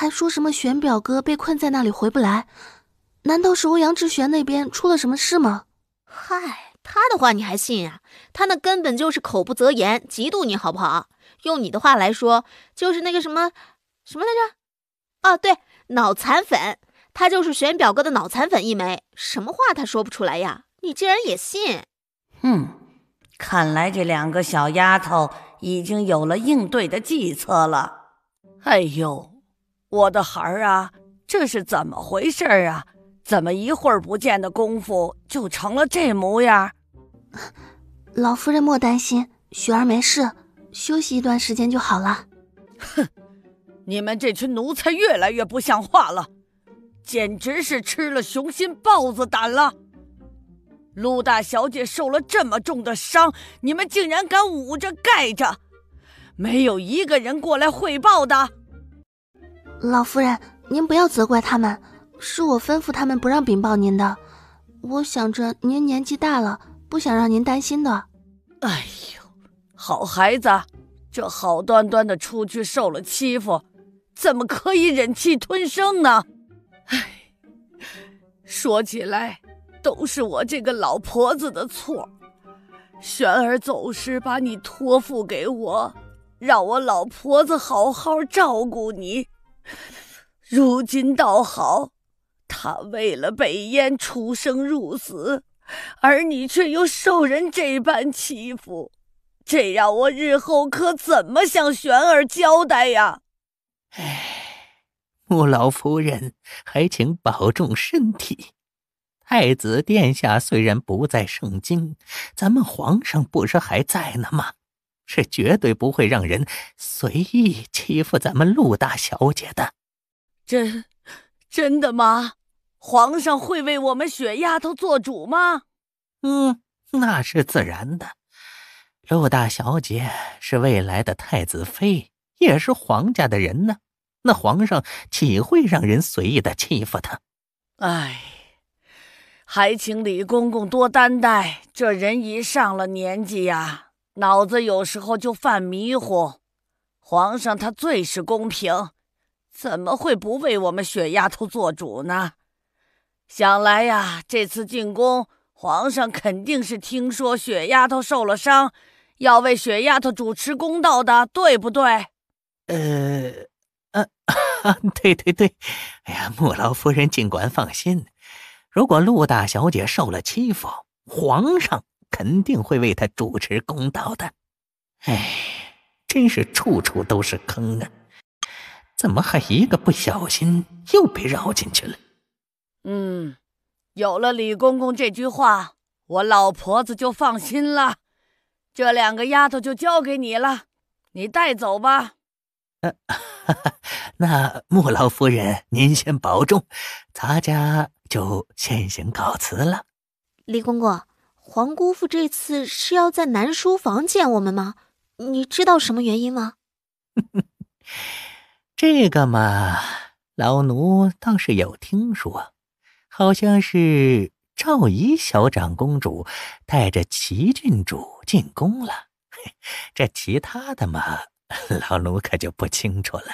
还说什么玄表哥被困在那里回不来，难道是欧阳之玄那边出了什么事吗？嗨，他的话你还信啊？他那根本就是口不择言，嫉妒你好不好？用你的话来说，就是那个什么来着？哦，对，脑残粉，他就是玄表哥的脑残粉一枚，什么话他说不出来呀？你竟然也信？看来这两个小丫头已经有了应对的计策了。哎呦，我的孩儿啊，这是怎么回事啊？怎么一会儿不见的功夫就成了这模样？老夫人莫担心，雪儿没事，休息一段时间就好了。哼，你们这群奴才越来越不像话了，简直是吃了雄心豹子胆了。陆大小姐受了这么重的伤，你们竟然敢捂着盖着，没有一个人过来汇报的。老夫人，您不要责怪他们，是我吩咐他们不让禀报您的。我想着您年纪大了，不想让您担心的。哎呦，好孩子，这好端端的出去受了欺负，怎么可以忍气吞声呢？哎，说起来都是我这个老婆子的错。玄儿走时把你托付给我，让我老婆子好好照顾你。如今倒好，她为了北燕出生入死，而你却又受人这般欺负，这让我日后可怎么向玄儿交代呀？穆老夫人还请保重身体。太子殿下虽然不在盛京，咱们皇上不是还在呢吗？是绝对不会让人随意欺负咱们陆大小姐的。真的吗？皇上会为我们雪丫头做主吗？那是自然的。陆大小姐是未来的太子妃，也是皇家的人呢，那皇上岂会让人随意的欺负她？哎，还请李公公多担待，这人一上了年纪呀，脑子有时候就犯迷糊。皇上他最是公平，怎么会不为我们雪丫头做主呢？想来呀，这次进宫，皇上肯定是听说雪丫头受了伤，要为雪丫头主持公道的，对不对？对，哎呀，穆老夫人尽管放心，如果陆大小姐受了欺负，皇上肯定会为她主持公道的。哎，真是处处都是坑啊，怎么还一个不小心又被绕进去了？有了李公公这句话，我老婆子就放心了。这两个丫头就交给你了，你带走吧。那穆老夫人您先保重，咱家就先行告辞了。李公公，皇姑父这次是要在南书房见我们吗？你知道什么原因吗？这个嘛，老奴倒是有听说，好像是赵仪小长公主带着齐郡主进宫了。这其他的嘛，老奴可就不清楚了。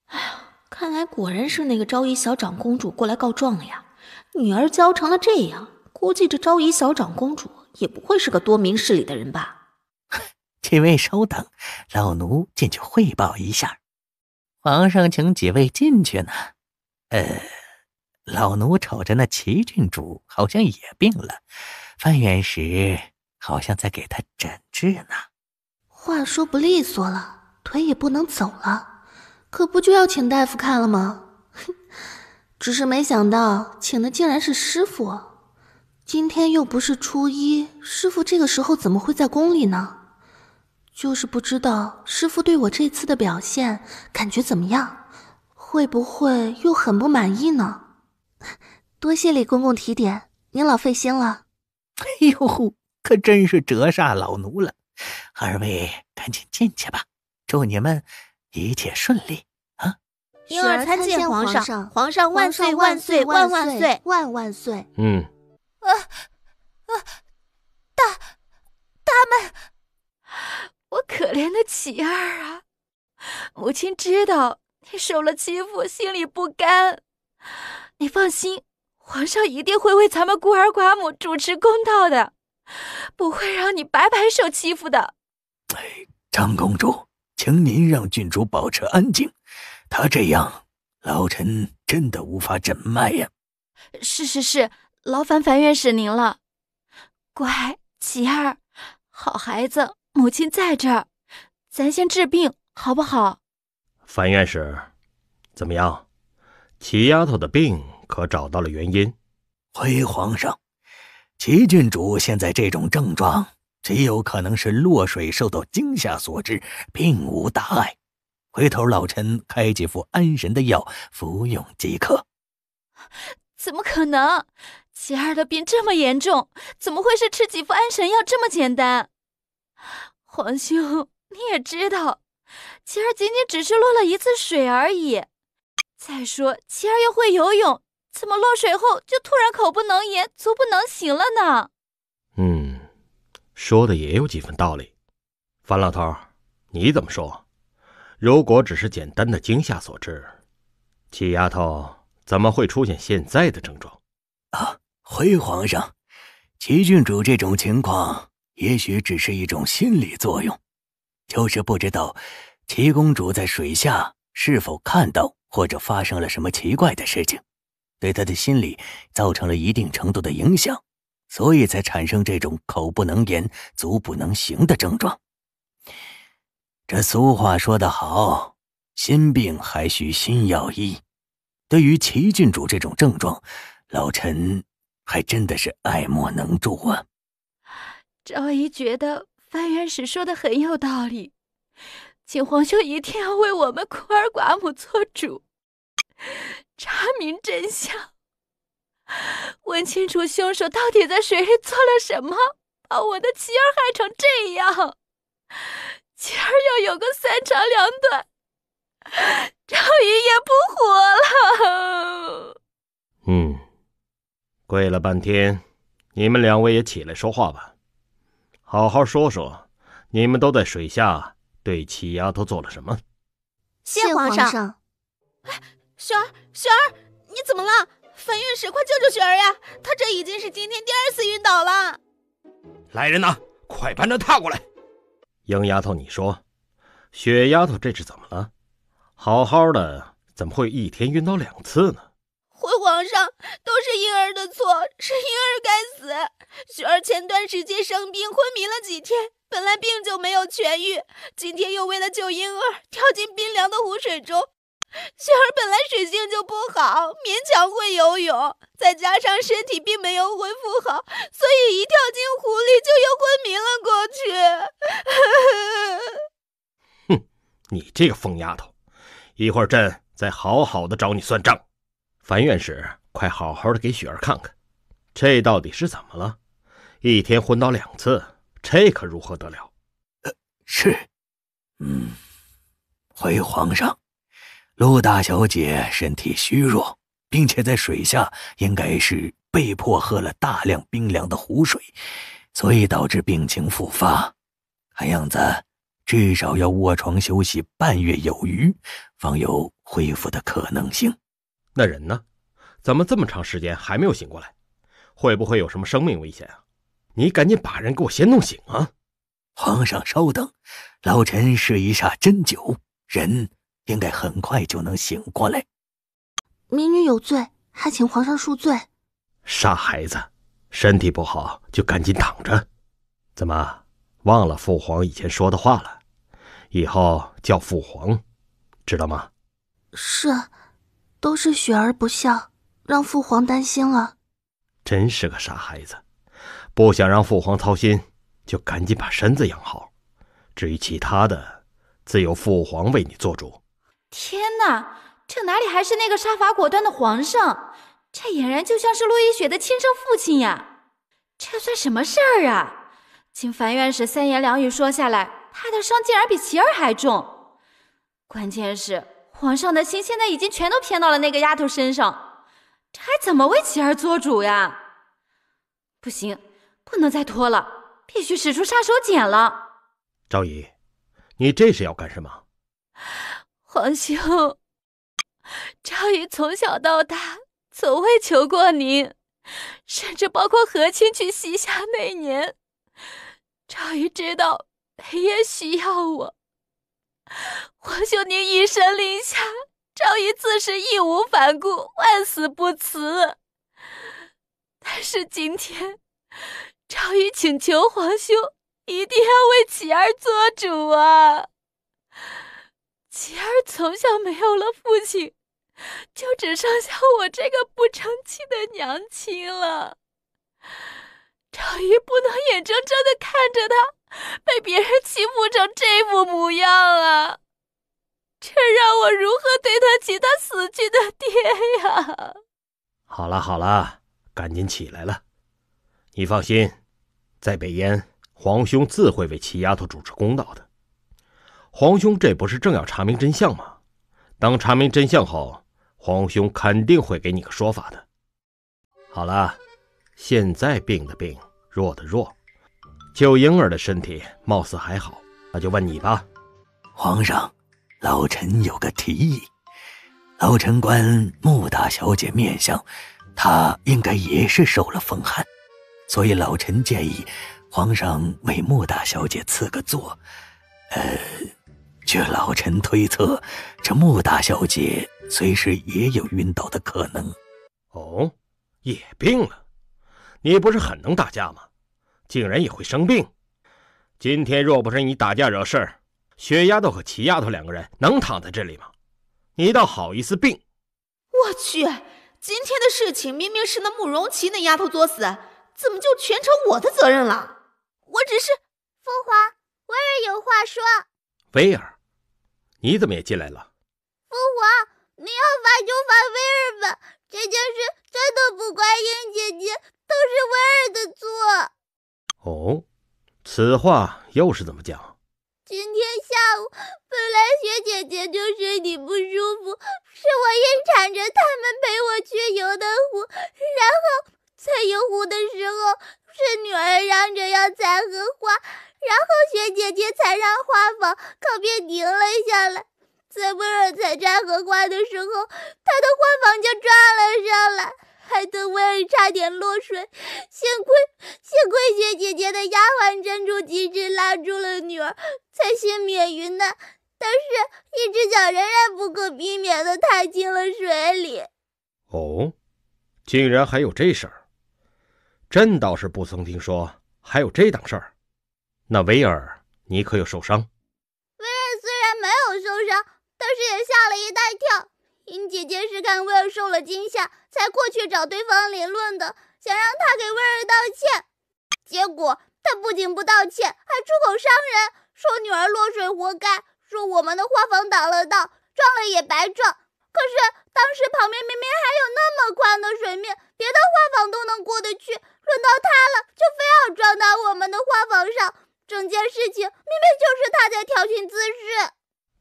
哎呀，看来果然是那个昭仪小长公主过来告状了呀。女儿娇成了这样，估计这昭仪小长公主也不会是个多明事理的人吧。几位稍等，老奴进去汇报一下。皇上请几位进去呢。老奴瞅着那齐郡主好像也病了，范院使好像在给她诊治呢。话说不利索了，腿也不能走了，可不就要请大夫看了吗？只是没想到请的竟然是师傅。今天又不是初一，师傅这个时候怎么会在宫里呢？就是不知道师傅对我这次的表现感觉怎么样，会不会又很不满意呢？多谢李公公提点，您老费心了。哎呦，可真是折煞老奴了。二位赶紧进去吧，祝你们一切顺利啊！婴儿参见皇上，皇上万岁万岁万万岁万万岁！他们，我可怜的启儿啊！母亲知道你受了欺负，心里不甘。你放心，皇上一定会为咱们孤儿寡母主持公道的，不会让你白白受欺负的。张公主，请您让郡主保持安静，他这样，老臣真的无法诊脉呀。是，劳烦樊院士您了。乖，琪儿，好孩子，母亲在这儿，咱先治病，好不好？樊院士，怎么样？齐丫头的病可找到了原因？回皇上，齐郡主现在这种症状，极有可能是落水受到惊吓所致，并无大碍。回头老臣开几副安神的药，服用即可。怎么可能？琪儿的病这么严重，怎么会是吃几副安神药这么简单？皇兄，你也知道，琪儿仅仅只是落了一次水而已。再说，琪儿又会游泳，怎么落水后就突然口不能言，足不能行了呢？说的也有几分道理。樊老头，你怎么说？如果只是简单的惊吓所致，齐丫头怎么会出现现在的症状？回皇上，齐郡主这种情况也许只是一种心理作用，就是不知道齐公主在水下是否看到或者发生了什么奇怪的事情，对她的心理造成了一定程度的影响，所以才产生这种口不能言足不能行的症状。这俗话说得好，心病还需心药医。对于齐郡主这种症状，老臣还真的是爱莫能助啊。昭仪觉得樊元史说的很有道理，请皇兄一定要为我们孤儿寡母做主，查明真相，问清楚凶手到底在水里做了什么，把我的妻儿害成这样。妻儿要有个三长两短，昭仪也不活了。跪了半天，你们两位也起来说话吧，好好说说，你们都在水下对齐丫头做了什么？谢皇上。雪儿，你怎么了？樊院士，快救救雪儿呀！她这已经是今天第2次晕倒了。来人呐，快搬着踏过来！鹰丫头，你说，雪丫头这是怎么了？好好的，怎么会一天晕倒2次呢？回皇上，都是婴儿的错，是婴儿该死。雪儿前段时间生病昏迷了几天，本来病就没有痊愈，今天又为了救婴儿跳进冰凉的湖水中。雪儿本来水性就不好，勉强会游泳，再加上身体并没有恢复好，所以一跳进湖里就又昏迷了过去。你这个疯丫头，一会儿朕再好好的找你算账。樊院士，快好好的给雪儿看看，这到底是怎么了？一天昏倒2次，这可如何得了？是，回皇上，陆大小姐身体虚弱，并且在水下应该是被迫喝了大量冰凉的湖水，所以导致病情复发。看样子至少要卧床休息半月有余，方有恢复的可能性。那人呢？怎么这么长时间还没有醒过来？会不会有什么生命危险啊？你赶紧把人给我先弄醒啊！皇上稍等，老臣试一下针灸，人应该很快就能醒过来。民女有罪，还请皇上恕罪。傻孩子，身体不好就赶紧躺着。怎么忘了父皇以前说的话了？以后叫父皇，知道吗？是，都是雪儿不孝，让父皇担心了。真是个傻孩子，不想让父皇操心，就赶紧把身子养好。至于其他的，自有父皇为你做主。天哪，这哪里还是那个杀伐果断的皇上，这俨然就像是陆亦雪的亲生父亲呀！这算什么事儿啊？经樊院士3言2语说下来，他的伤竟然比琪儿还重。关键是皇上的心现在已经全都偏到了那个丫头身上，这还怎么为琪儿做主呀？不行，不能再拖了，必须使出杀手锏了。昭仪，你这是要干什么？皇兄，赵姨从小到大从未求过您，甚至包括和亲去西夏那年，赵姨知道北也需要我。皇兄您以身令下，赵姨自是义无反顾，万死不辞。但是今天，赵姨请求皇兄一定要为琪儿做主啊！琪儿从小没有了父亲，就只剩下我这个不成器的娘亲了。赵姨不能眼睁睁地看着她被别人欺负成这副模样啊！这让我如何对得起他死去的爹呀？好了好了，赶紧起来了。你放心，在北燕，皇兄自会为齐丫头主持公道的。皇兄这不是正要查明真相吗？等查明真相后，皇兄肯定会给你个说法的。好了，现在病的病，弱的弱，救婴儿的身体貌似还好，那就问你吧。皇上，老臣有个提议，老臣观穆大小姐面相，她应该也是受了风寒，所以老臣建议皇上为穆大小姐赐个座。据老臣推测，这穆大小姐随时也有晕倒的可能。哦，也病了？你不是很能打架吗？竟然也会生病？今天若不是你打架惹事儿，雪丫头和齐丫头两个人能躺在这里吗？你倒好意思病？我去，今天的事情明明是那慕容琪那丫头作死，怎么就全成我的责任了？我只是……父皇，威儿有话说。威儿，你怎么也进来了？父皇，你要罚就罚威儿吧，这件事真的不怪英姐姐，都是威儿的错。哦，此话又是怎么讲？今天下午，本来雪姐姐就身体不舒服，是我硬缠着他们陪我去游的湖，然后在游湖的时候，是女儿嚷着要采荷花，然后雪姐姐才让花房靠边停了下来。在威尔采摘荷花的时候，他的花房就撞了上来，害得威尔差点落水。幸亏雪姐姐的丫鬟珍珠及时拉住了女儿，才幸免于难。但是，一只脚仍然不可避免地踏进了水里。哦，竟然还有这事儿！朕倒是不曾听说还有这档事儿。那威尔，你可有受伤？威尔虽然没有受伤，但是也吓了一大跳。英姐姐是看威尔受了惊吓，才过去找对方理论的，想让他给威尔道歉。结果他不仅不道歉，还出口伤人，说女儿落水活该，说我们的花房挡了道，撞了也白撞。可是当时旁边明明还有那么宽的水面，别的花房都能过得去，轮到他了，就非要撞到我们的花房上。整件事情明明就是他在挑衅滋事。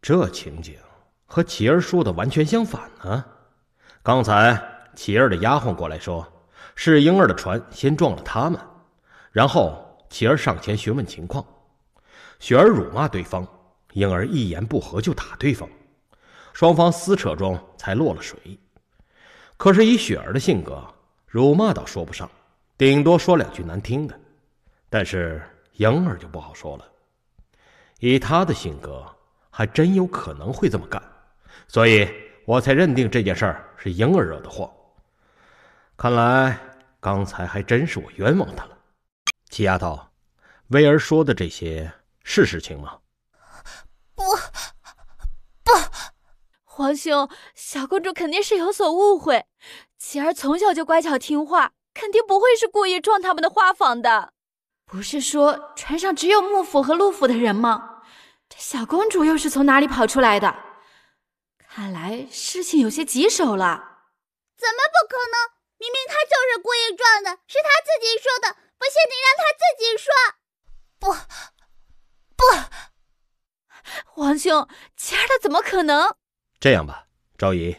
这情景和琪儿说的完全相反呢。刚才琪儿的丫鬟过来说，是婴儿的船先撞了他们，然后琪儿上前询问情况，雪儿辱骂对方，婴儿一言不合就打对方，双方撕扯中才落了水。可是以雪儿的性格，辱骂倒说不上，顶多说两句难听的，但是婴儿就不好说了。以他的性格，还真有可能会这么干，所以我才认定这件事儿是婴儿惹的祸。看来刚才还真是我冤枉他了。齐丫头，威儿说的这些是实情吗？不，皇兄，小公主肯定是有所误会。琪儿从小就乖巧听话，肯定不会是故意撞他们的花房的。不是说船上只有幕府和陆府的人吗？这小公主又是从哪里跑出来的？看来事情有些棘手了。怎么不可能？明明他就是故意撞的，是他自己说的，不信你让他自己说。不，皇兄，琪儿他怎么可能？这样吧，昭仪，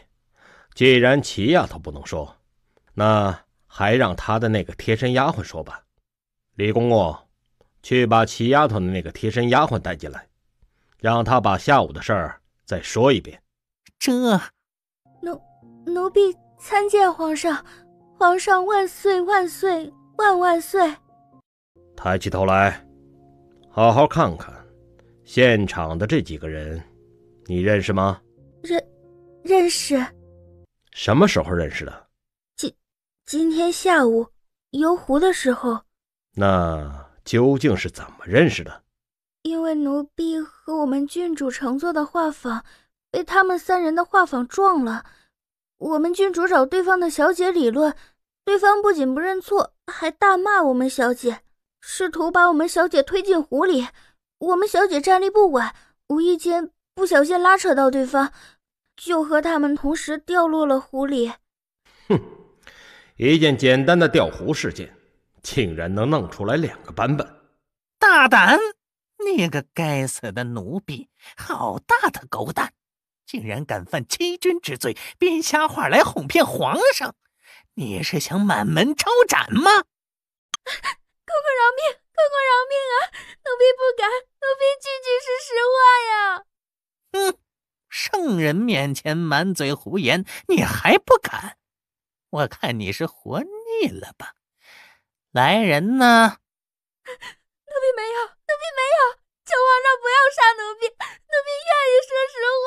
既然齐丫头不能说，那还让她的那个贴身丫鬟说吧。李公公，去把齐丫头的那个贴身丫鬟带进来，让她把下午的事儿再说一遍。奴婢参见皇上，皇上万岁万岁万万岁！抬起头来，好好看看现场的这几个人，你认识吗？认识。什么时候认识的？今天下午游湖的时候。那究竟是怎么认识的？因为奴婢和我们郡主乘坐的画舫被他们3人的画舫撞了，我们郡主找对方的小姐理论，对方不仅不认错，还大骂我们小姐，试图把我们小姐推进湖里。我们小姐站立不稳，无意间不小心拉扯到对方，就和他们同时掉落了湖里。哼，一件简单的掉湖事件，竟然能弄出来2个版本，大胆！那个该死的奴婢，好大的狗胆，竟然敢犯欺君之罪，编瞎话来哄骗皇上！你是想满门抄斩吗？公公饶命！公公饶命啊！奴婢不敢，奴婢句句是实话呀！圣人面前满嘴胡言，你还不敢？我看你是活腻了吧？来人呐！奴婢没有，奴婢没有，求皇上不要杀奴婢，奴婢愿意说实话。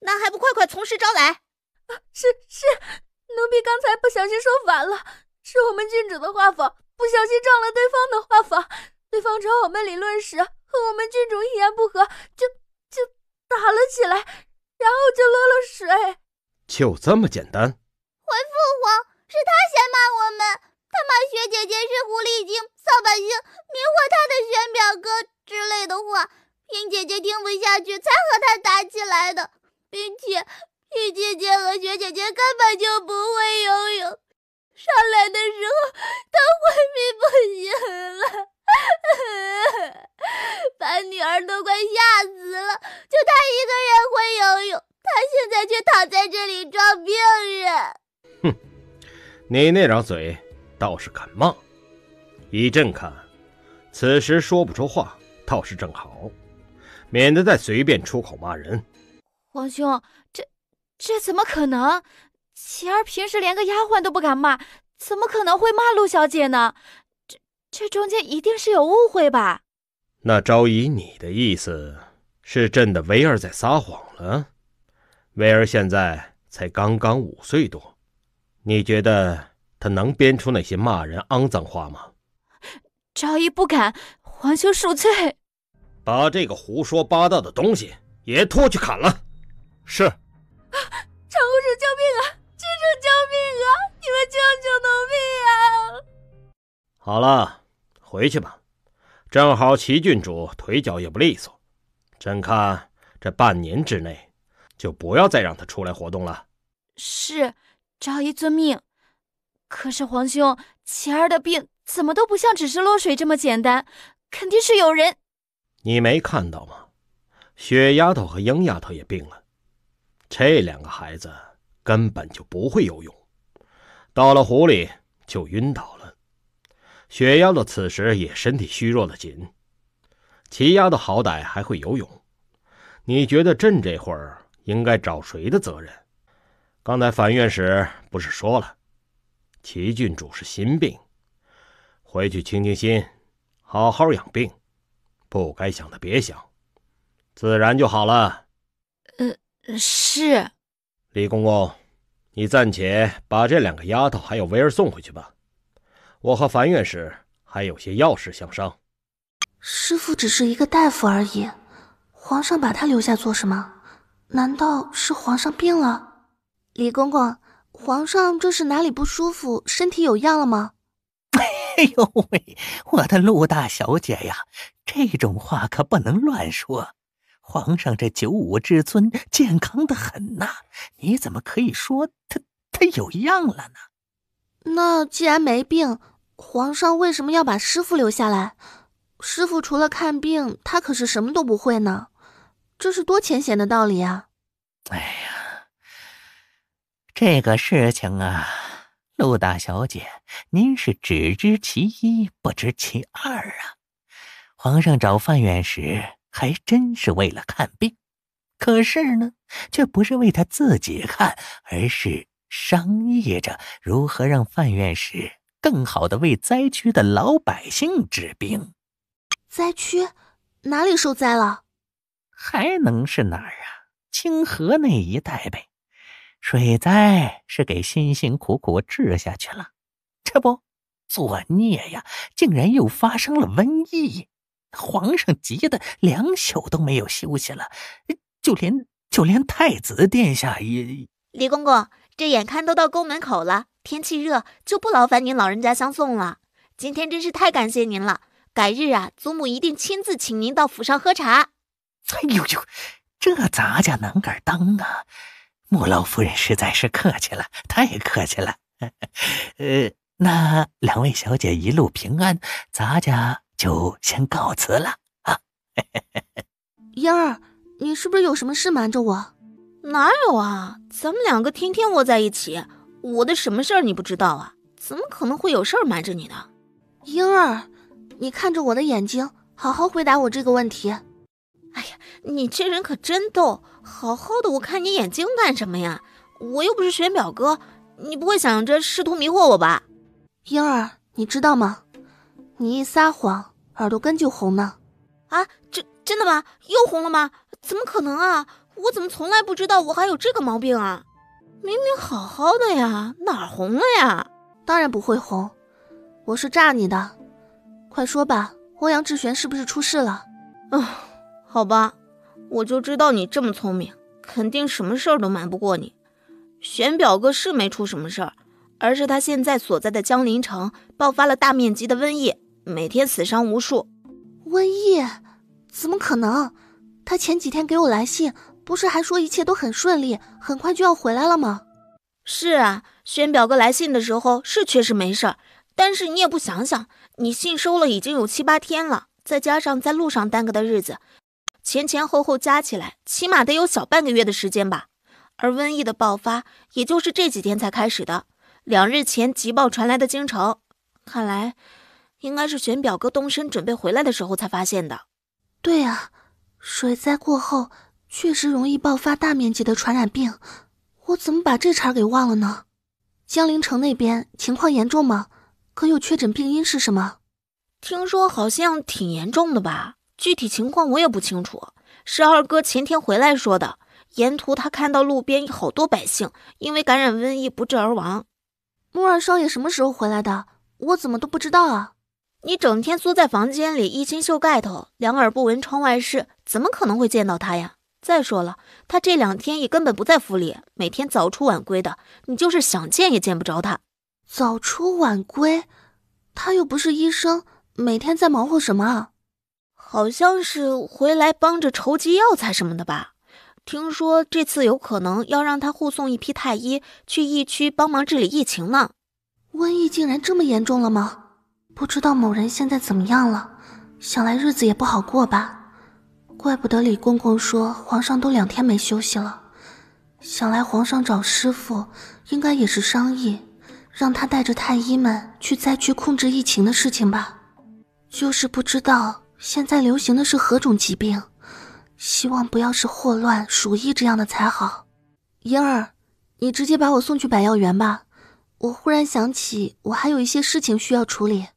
那还不快快从实招来？是，奴婢刚才不小心说反了，是我们郡主的画舫不小心撞了对方的画舫，对方找我们理论时和我们郡主一言不合，就打了起来，然后就落了水。就这么简单？回父皇，是他先骂我们，他骂薛姐姐是狐狸精、扫把星、迷惑他的玄表哥之类的话，平姐姐听不下去才和他打起来的，并且平姐姐和薛姐姐根本就不会游泳，上来的时候都昏迷不醒了，把女儿都快吓死了，就她一个人会游泳，她现在却躺在这里装病人。你那张嘴倒是敢骂，依朕看，此时说不出话倒是正好，免得再随便出口骂人。皇兄，这怎么可能？琪儿平时连个丫鬟都不敢骂，怎么可能会骂陆小姐呢？这中间一定是有误会吧？那昭仪，你的意思是朕的维儿在撒谎了？维儿现在才刚刚5岁多，你觉得他能编出那些骂人肮脏话吗？昭仪不敢，皇兄恕罪。把这个胡说八道的东西也拖去砍了。是。常护使救命啊！郡主救命啊！你们救救奴婢啊！好了，回去吧。正好齐郡主腿脚也不利索，朕看这半年之内就不要再让他出来活动了。是，昭仪遵命。可是皇兄，琪儿的病怎么都不像只是落水这么简单，肯定是有人。你没看到吗？雪丫头和鹰丫头也病了，这2个孩子根本就不会游泳，到了湖里就晕倒了。雪丫头此时也身体虚弱的紧，齐丫头好歹还会游泳。你觉得朕这会儿应该找谁的责任？刚才樊院使不是说了，齐郡主是心病，回去清清心，好好养病，不该想的别想，自然就好了。是。李公公，你暂且把这2个丫头还有维儿送回去吧，我和樊院使还有些要事相商。师父只是一个大夫而已，皇上把他留下做什么？难道是皇上病了？李公公，皇上这是哪里不舒服，身体有恙了吗？哎呦喂，我的陆大小姐呀，这种话可不能乱说。皇上这95之尊健康的很呐，你怎么可以说他有恙了呢？那既然没病，皇上为什么要把师父留下来？师父除了看病，他可是什么都不会呢，这是多浅显的道理啊！哎呀，这个事情啊，陆大小姐，您是只知其一，不知其二啊。皇上找范院使还真是为了看病，可是呢，却不是为他自己看，而是商议着如何让范院士更好地为灾区的老百姓治病。灾区哪里受灾了？还能是哪儿啊？清河那一带呗。水灾是给辛辛苦苦治下去了，这不作孽呀，竟然又发生了瘟疫。皇上急得2宿都没有休息了，就连太子殿下也……李公公，这眼看都到宫门口了，天气热，就不劳烦您老人家相送了。今天真是太感谢您了，改日啊，祖母一定亲自请您到府上喝茶。哎呦呦，这咱家能敢当啊！莫老夫人实在是客气了，太客气了。那2位小姐一路平安，咱家就先告辞了啊。英儿，你是不是有什么事瞒着我？哪有啊，咱们2个天天窝在一起，我的什么事儿你不知道啊？怎么可能会有事儿瞒着你呢？英儿，你看着我的眼睛，好好回答我这个问题。哎呀，你这人可真逗，好好的我看你眼睛干什么呀？我又不是选表哥，你不会想着试图迷惑我吧？英儿，你知道吗？你一撒谎，耳朵根就红呢。啊，真的吗？又红了吗？怎么可能啊？我怎么从来不知道我还有这个毛病啊？明明好好的呀，哪儿红了呀？当然不会红，我是诈你的。快说吧，欧阳志璇是不是出事了？好吧，我就知道你这么聪明，肯定什么事儿都瞒不过你。选表哥是没出什么事儿，而是他现在所在的江陵城爆发了大面积的瘟疫，每天死伤无数。瘟疫？怎么可能？他前几天给我来信，不是还说一切都很顺利，很快就要回来了吗？是啊，选表哥来信的时候是确实没事儿，但是你也不想想，你信收了已经有7、8天了，再加上在路上耽搁的日子，前后加起来起码得有小半个月的时间吧。而瘟疫的爆发也就是这几天才开始的，2日前急报传来的京城，看来应该是选表哥动身准备回来的时候才发现的。对啊，水灾过后确实容易爆发大面积的传染病，我怎么把这茬给忘了呢？江陵城那边情况严重吗？可有确诊病因是什么？听说好像挺严重的吧，具体情况我也不清楚，是二哥前天回来说的，沿途他看到路边好多百姓因为感染瘟疫不治而亡。木二少爷什么时候回来的？我怎么都不知道啊？你整天缩在房间里，一襟袖盖头，2耳不闻窗外事，怎么可能会见到他呀？再说了，他这2天也根本不在府里，每天早出晚归的，你就是想见也见不着他。早出晚归？他又不是医生，每天在忙活什么啊？好像是回来帮着筹集药材什么的吧。听说这次有可能要让他护送一批太医去疫区帮忙治理疫情呢。瘟疫竟然这么严重了吗？不知道某人现在怎么样了，想来日子也不好过吧。怪不得李公公说皇上都2天没休息了，想来皇上找师傅应该也是商议让他带着太医们去灾区控制疫情的事情吧。就是不知道现在流行的是何种疾病，希望不要是霍乱、鼠疫这样的才好。英儿，你直接把我送去百药园吧，我忽然想起我还有一些事情需要处理。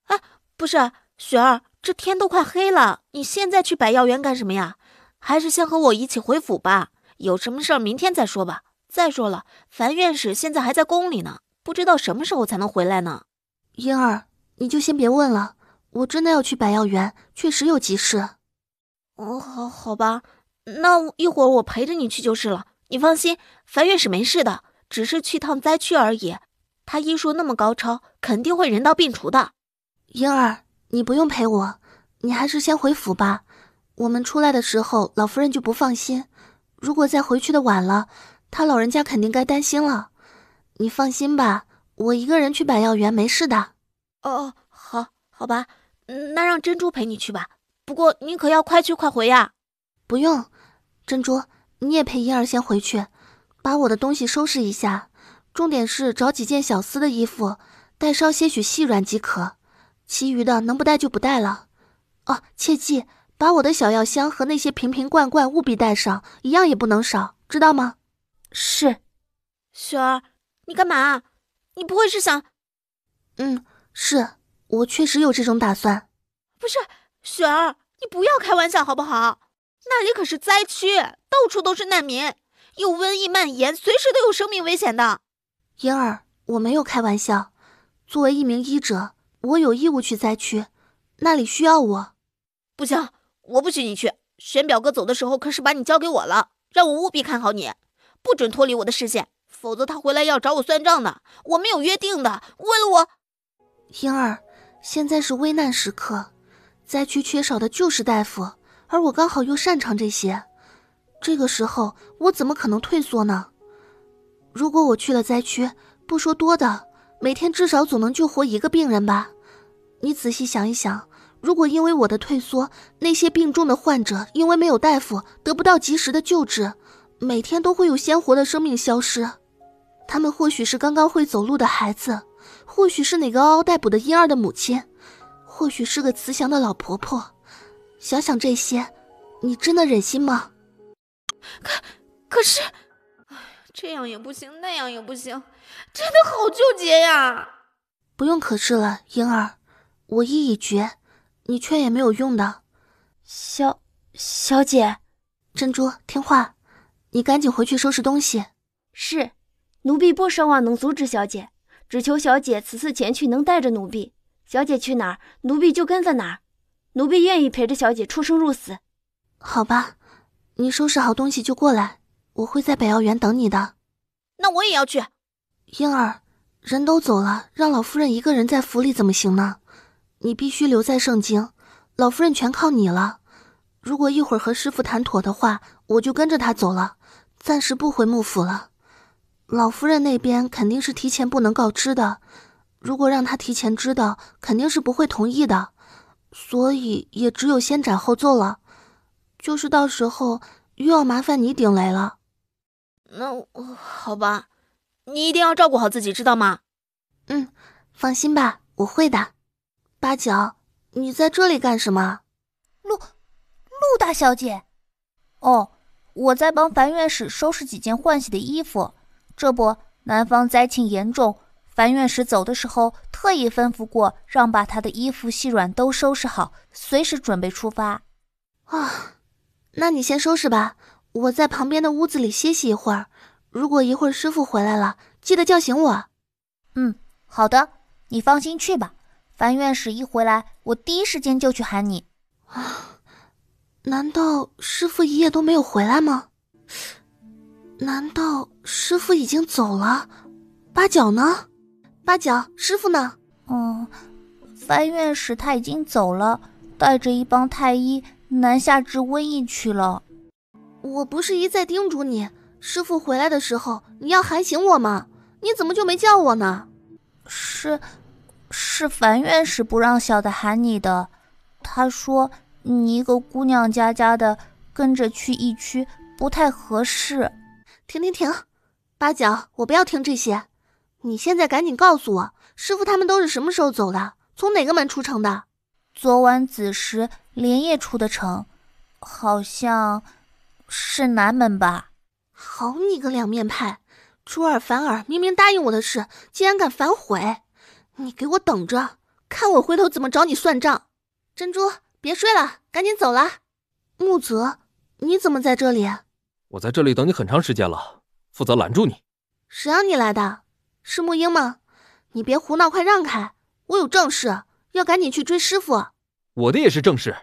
哎，不是，雪儿，这天都快黑了，你现在去百药园干什么呀？还是先和我一起回府吧，有什么事儿明天再说吧。再说了，樊院士现在还在宫里呢，不知道什么时候才能回来呢。英儿，你就先别问了，我真的要去百药园，确实有急事。好吧，那一会儿我陪着你去就是了。你放心，樊院士没事的，只是去趟灾区而已。他医术那么高超，肯定会人到病除的。英儿，你不用陪我，你还是先回府吧。我们出来的时候，老夫人就不放心。如果再回去的晚了，她老人家肯定该担心了。你放心吧，我一个人去百药园没事的。好吧，那让珍珠陪你去吧。不过你可要快去快回呀。不用，珍珠，你也陪英儿先回去，把我的东西收拾一下。重点是找几件小丝的衣服，带稍些许细软即可。其余的能不带就不带了。哦，切记把我的小药箱和那些瓶瓶罐罐务必带上，一样也不能少，知道吗？是。雪儿，你干嘛？你不会是想……是，我确实有这种打算。不是，雪儿，你不要开玩笑好不好？那里可是灾区，到处都是难民，有瘟疫蔓延，随时都有生命危险的。银儿，我没有开玩笑。作为一名医者，我有义务去灾区，那里需要我。不行，我不许你去。玄表哥走的时候可是把你交给我了，让我务必看好你，不准脱离我的视线，否则他回来要找我算账的。我们有约定的，为了我。银儿，现在是危难时刻，灾区缺少的就是大夫，而我刚好又擅长这些。这个时候我怎么可能退缩呢？如果我去了灾区，不说多的，每天至少总能救活一个病人吧。你仔细想一想，如果因为我的退缩，那些病重的患者因为没有大夫得不到及时的救治，每天都会有鲜活的生命消失。他们或许是刚刚会走路的孩子，或许是哪个嗷嗷待哺的婴儿的母亲，或许是个慈祥的老婆婆。想想这些，你真的忍心吗？可是，这样也不行，那样也不行，真的好纠结呀。不用可是了，婴儿，我意已决，你劝也没有用的。小姐，珍珠，听话，你赶紧回去收拾东西。是，奴婢不奢望能阻止小姐，只求小姐此次前去能带着奴婢。小姐去哪儿，奴婢就跟在哪儿。奴婢愿意陪着小姐出生入死。好吧，你收拾好东西就过来，我会在北药园等你的。那我也要去。婴儿，人都走了，让老夫人一个人在府里怎么行呢？你必须留在圣京，老夫人全靠你了。如果一会儿和师傅谈妥的话，我就跟着他走了，暂时不回幕府了。老夫人那边肯定是提前不能告知的，如果让他提前知道，肯定是不会同意的，所以也只有先斩后奏了。就是到时候又要麻烦你顶雷了。那好吧，你一定要照顾好自己，知道吗？放心吧，我会的。八角，你在这里干什么？陆大小姐。哦，我在帮樊院使收拾几件换洗的衣服。这不，南方灾情严重，樊院使走的时候特意吩咐过，让把他的衣服细软都收拾好，随时准备出发。那你先收拾吧，我在旁边的屋子里歇息一会儿。如果一会儿师傅回来了，记得叫醒我。好的，你放心去吧。樊院使一回来，我第一时间就去喊你。难道师傅一夜都没有回来吗？难道师傅已经走了？八角呢？八角，师傅呢？樊院使他已经走了，带着一帮太医南下治瘟疫去了。我不是一再叮嘱你，师傅回来的时候你要喊醒我吗？你怎么就没叫我呢？是樊院使不让小的喊你的。他说你一个姑娘家的跟着去疫区不太合适。停，八角，我不要听这些。你现在赶紧告诉我，师傅他们都是什么时候走的？从哪个门出城的？昨晚子时连夜出的城，好像是南门吧。好你个两面派，出尔反尔，明明答应我的事，竟然敢反悔！你给我等着，看我回头怎么找你算账！珍珠，别睡了，赶紧走了。木泽，你怎么在这里？我在这里等你很长时间了，负责拦住你。谁让你来的？是木英吗？你别胡闹，快让开！我有正事，要赶紧去追师傅。我的也是正事，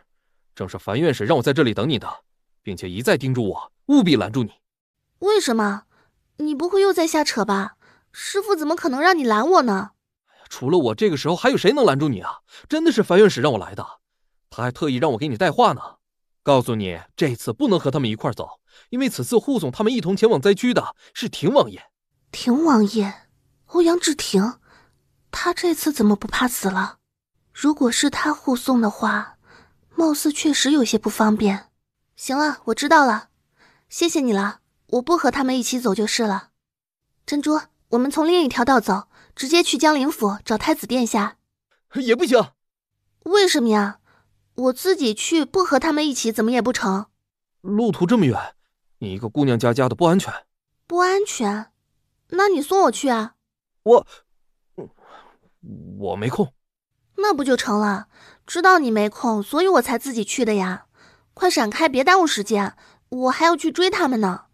正是樊院使让我在这里等你的，并且一再叮嘱我务必拦住你。为什么？你不会又在瞎扯吧？师傅怎么可能让你拦我呢？除了我，这个时候还有谁能拦住你啊？真的是樊院使让我来的，他还特意让我给你带话呢，告诉你这次不能和他们一块走，因为此次护送他们一同前往灾区的是廷王爷。廷王爷，欧阳志廷，他这次怎么不怕死了？如果是他护送的话，貌似确实有些不方便。行了，我知道了，谢谢你了，我不和他们一起走就是了。珍珠，我们从另一条道走，直接去江陵府找太子殿下。也不行。为什么呀？我自己去，不和他们一起怎么也不成。路途这么远，你一个姑娘家的不安全。不安全？那你送我去啊。我没空。那不就成了？知道你没空，所以我才自己去的呀。快闪开，别耽误时间，我还要去追他们呢。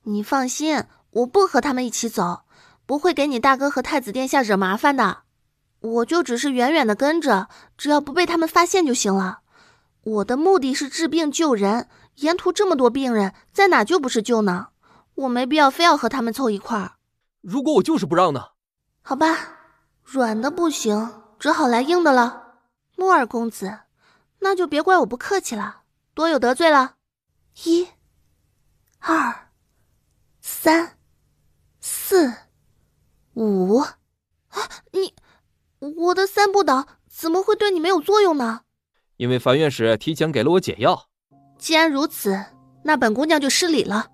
你放心，我不和他们一起走，不会给你大哥和太子殿下惹麻烦的。我就只是远远的跟着，只要不被他们发现就行了。我的目的是治病救人，沿途这么多病人，在哪就不是救呢？我没必要非要和他们凑一块儿。如果我就是不让呢？好吧，软的不行，只好来硬的了。木耳公子，那就别怪我不客气了，多有得罪了。1、2、3、4、5。我的3不倒怎么会对你没有作用呢？因为樊院使提前给了我解药。既然如此，那本姑娘就失礼了。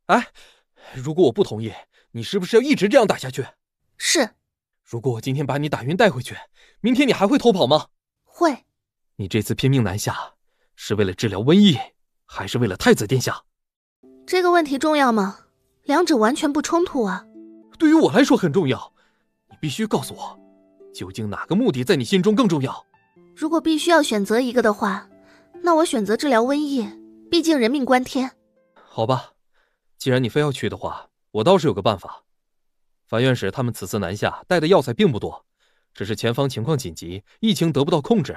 哎，如果我不同意，你是不是要一直这样打下去？是。如果我今天把你打晕带回去，明天你还会偷跑吗？会。你这次拼命南下，是为了治疗瘟疫，还是为了太子殿下？这个问题重要吗？两者完全不冲突啊。对于我来说很重要，你必须告诉我，究竟哪个目的在你心中更重要？如果必须要选择一个的话，那我选择治疗瘟疫，毕竟人命关天。好吧，既然你非要去的话，我倒是有个办法。樊院使他们此次南下带的药材并不多，只是前方情况紧急，疫情得不到控制。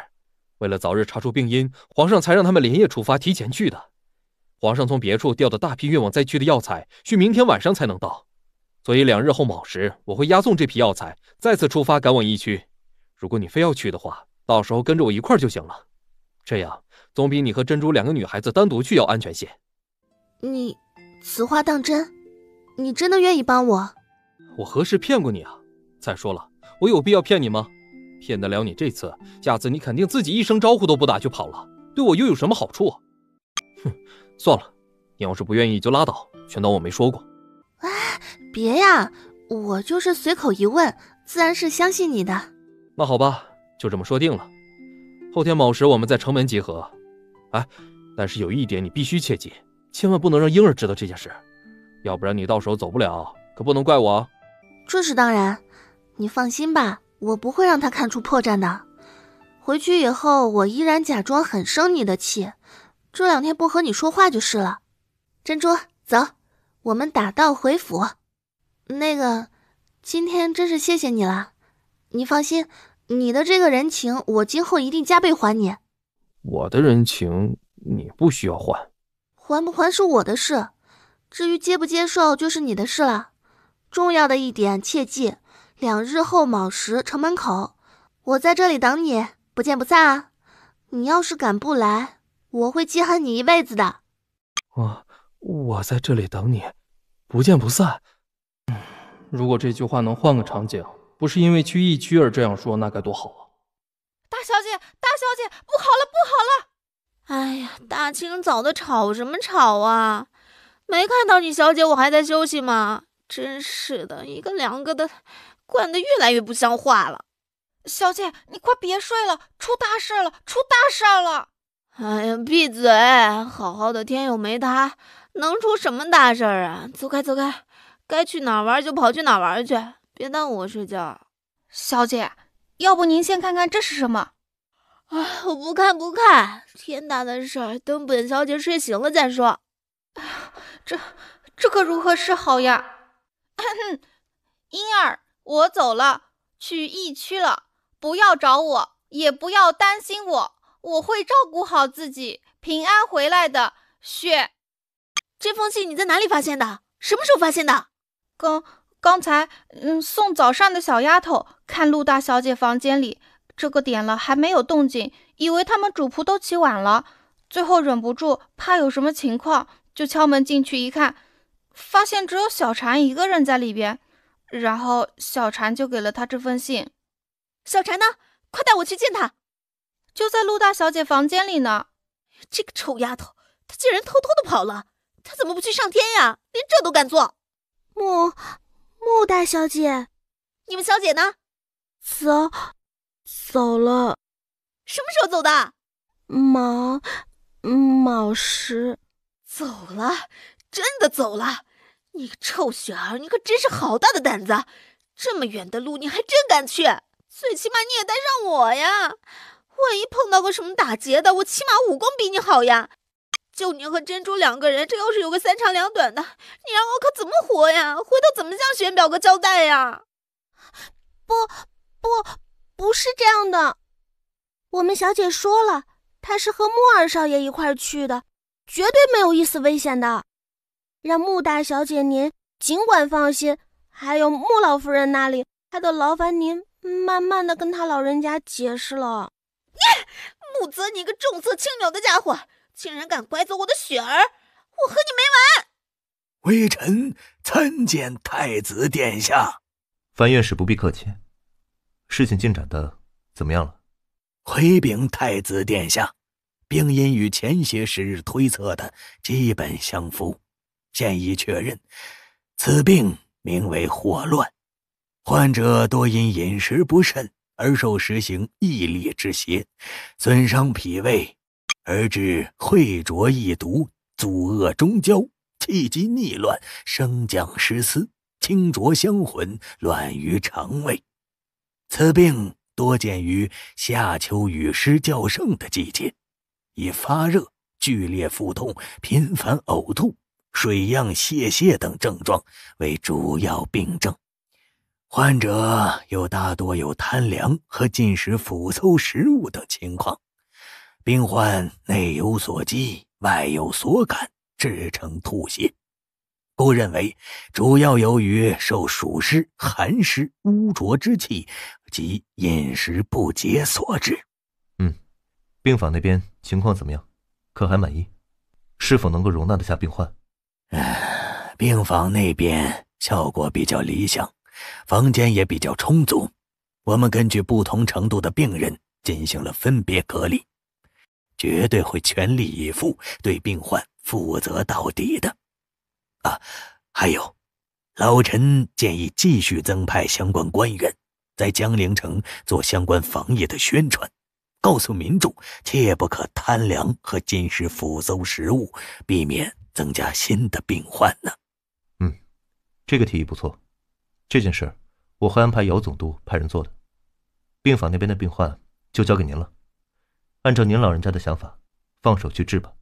为了早日查出病因，皇上才让他们连夜出发提前去的。皇上从别处调的大批运往灾区的药材，需明天晚上才能到。所以2日后卯时，我会押送这批药材，再次出发赶往疫区。如果你非要去的话，到时候跟着我一块儿就行了。这样总比你和珍珠2个女孩子单独去要安全些。你此话当真？你真的愿意帮我？我何时骗过你啊？再说了，我有必要骗你吗？骗得了你这次，下次你肯定自己一声招呼都不打就跑了，对我又有什么好处啊？哼，算了，你要是不愿意就拉倒，全当我没说过。哎，别呀，我就是随口一问，自然是相信你的。那好吧，就这么说定了。后天卯时我们在城门集合。哎，但是有一点你必须切记，千万不能让婴儿知道这件事，要不然你到时候走不了，可不能怪我啊。这是当然，你放心吧，我不会让他看出破绽的。回去以后，我依然假装很生你的气，这2天不和你说话就是了。珍珠，走，我们打道回府。那个，今天真是谢谢你了。你放心，你的这个人情，我今后一定加倍还你。我的人情，你不需要还。还不还是我的事，至于接不接受，就是你的事了。重要的一点，切记，2日后卯时城门口，我在这里等你，不见不散啊！你要是敢不来，我会记恨你一辈子的。我在这里等你，不见不散。如果这句话能换个场景，不是因为去疫区而这样说，那该多好啊！大小姐，不好了，不好了！哎呀，大清早的吵什么吵啊？没看到你小姐我还在休息吗？真是的，一个2个的，惯得越来越不像话了。小姐，你快别睡了，出大事了！哎呀，闭嘴！好好的天有没塌，能出什么大事啊？走开，该去哪儿玩就跑去哪儿玩去，别耽误我睡觉。小姐，要不您先看看这是什么？我不看，天大的事儿，等本小姐睡醒了再说。这可如何是好呀？婴儿，我走了，去疫区了，不要找我，也不要担心我，我会照顾好自己，平安回来的。雪，这封信你在哪里发现的？什么时候发现的？刚才送早膳的小丫头看陆大小姐房间里，这个点了还没有动静，以为他们主仆都起晚了，最后忍不住怕有什么情况，就敲门进去一看，发现只有小婵一个人在里边，然后小婵就给了她这份信。小婵呢？快带我去见她。就在陆大小姐房间里呢。这个臭丫头，她竟然偷偷的跑了，她怎么不去上天呀？连这都敢做。穆大小姐，你们小姐呢？走了。什么时候走的？卯时走了，真的走了。你个臭雪儿，你可真是好大的胆子！这么远的路你还真敢去，最起码你也带上我呀。万一碰到个什么打劫的，我起码武功比你好呀。就你和珍珠2个人，这要是有个3长2短的，你让我可怎么活呀？回头怎么向玄表哥交代呀？不是这样的。我们小姐说了，她是和穆二少爷一块去的，绝对没有一丝危险的。让穆大小姐您尽管放心，还有穆老夫人那里，还得劳烦您慢慢的跟他老人家解释了。穆泽，你个重色轻友的家伙，竟然敢拐走我的雪儿，我和你没完！微臣参见太子殿下。樊院士不必客气。事情进展的怎么样了？回禀太子殿下，病因与前些时日推测的基本相符，现已确认，此病名为霍乱，患者多因饮食不慎而受实行疫力之邪，损伤脾胃，而致秽浊易毒，阻遏中焦，气机逆乱，升降失司，清浊相混，乱于肠胃。此病多见于夏秋雨湿较盛的季节，以发热、剧烈腹痛、频繁呕吐、水样泄泻等症状为主要病症。患者又大多有贪凉和进食腐馊食物等情况，病患内有所积，外有所感，致成吐泻。故认为主要由于受暑湿、寒湿、污浊之气及饮食不节所致。病房那边情况怎么样？可还满意？是否能够容纳得下病患？病房那边效果比较理想，房间也比较充足。我们根据不同程度的病人进行了分别隔离，绝对会全力以赴对病患负责到底的。还有，老臣建议继续增派相关官员在江陵城做相关防疫的宣传，告诉民众切不可贪凉和进食腐馊食物，避免增加新的病患呢。这个提议不错，这件事我会安排姚总督派人做的。病房那边的病患就交给您了，按照您老人家的想法，放手去治吧。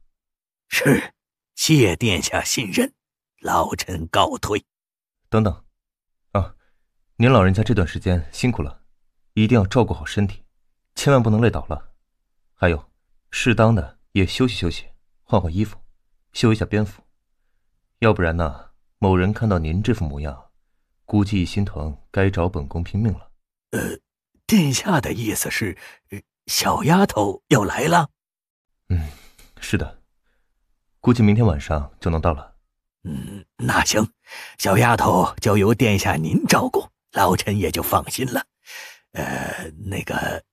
是，谢殿下信任，老臣告退。等等，您老人家这段时间辛苦了，一定要照顾好身体，千万不能累倒了。还有，适当的也休息休息，换换衣服，修一下边幅。要不然呢，某人看到您这副模样，估计一心疼该找本宫拼命了。殿下的意思是，小丫头要来了？是的，估计明天晚上就能到了。那行，小丫头就由殿下您照顾，老臣也就放心了。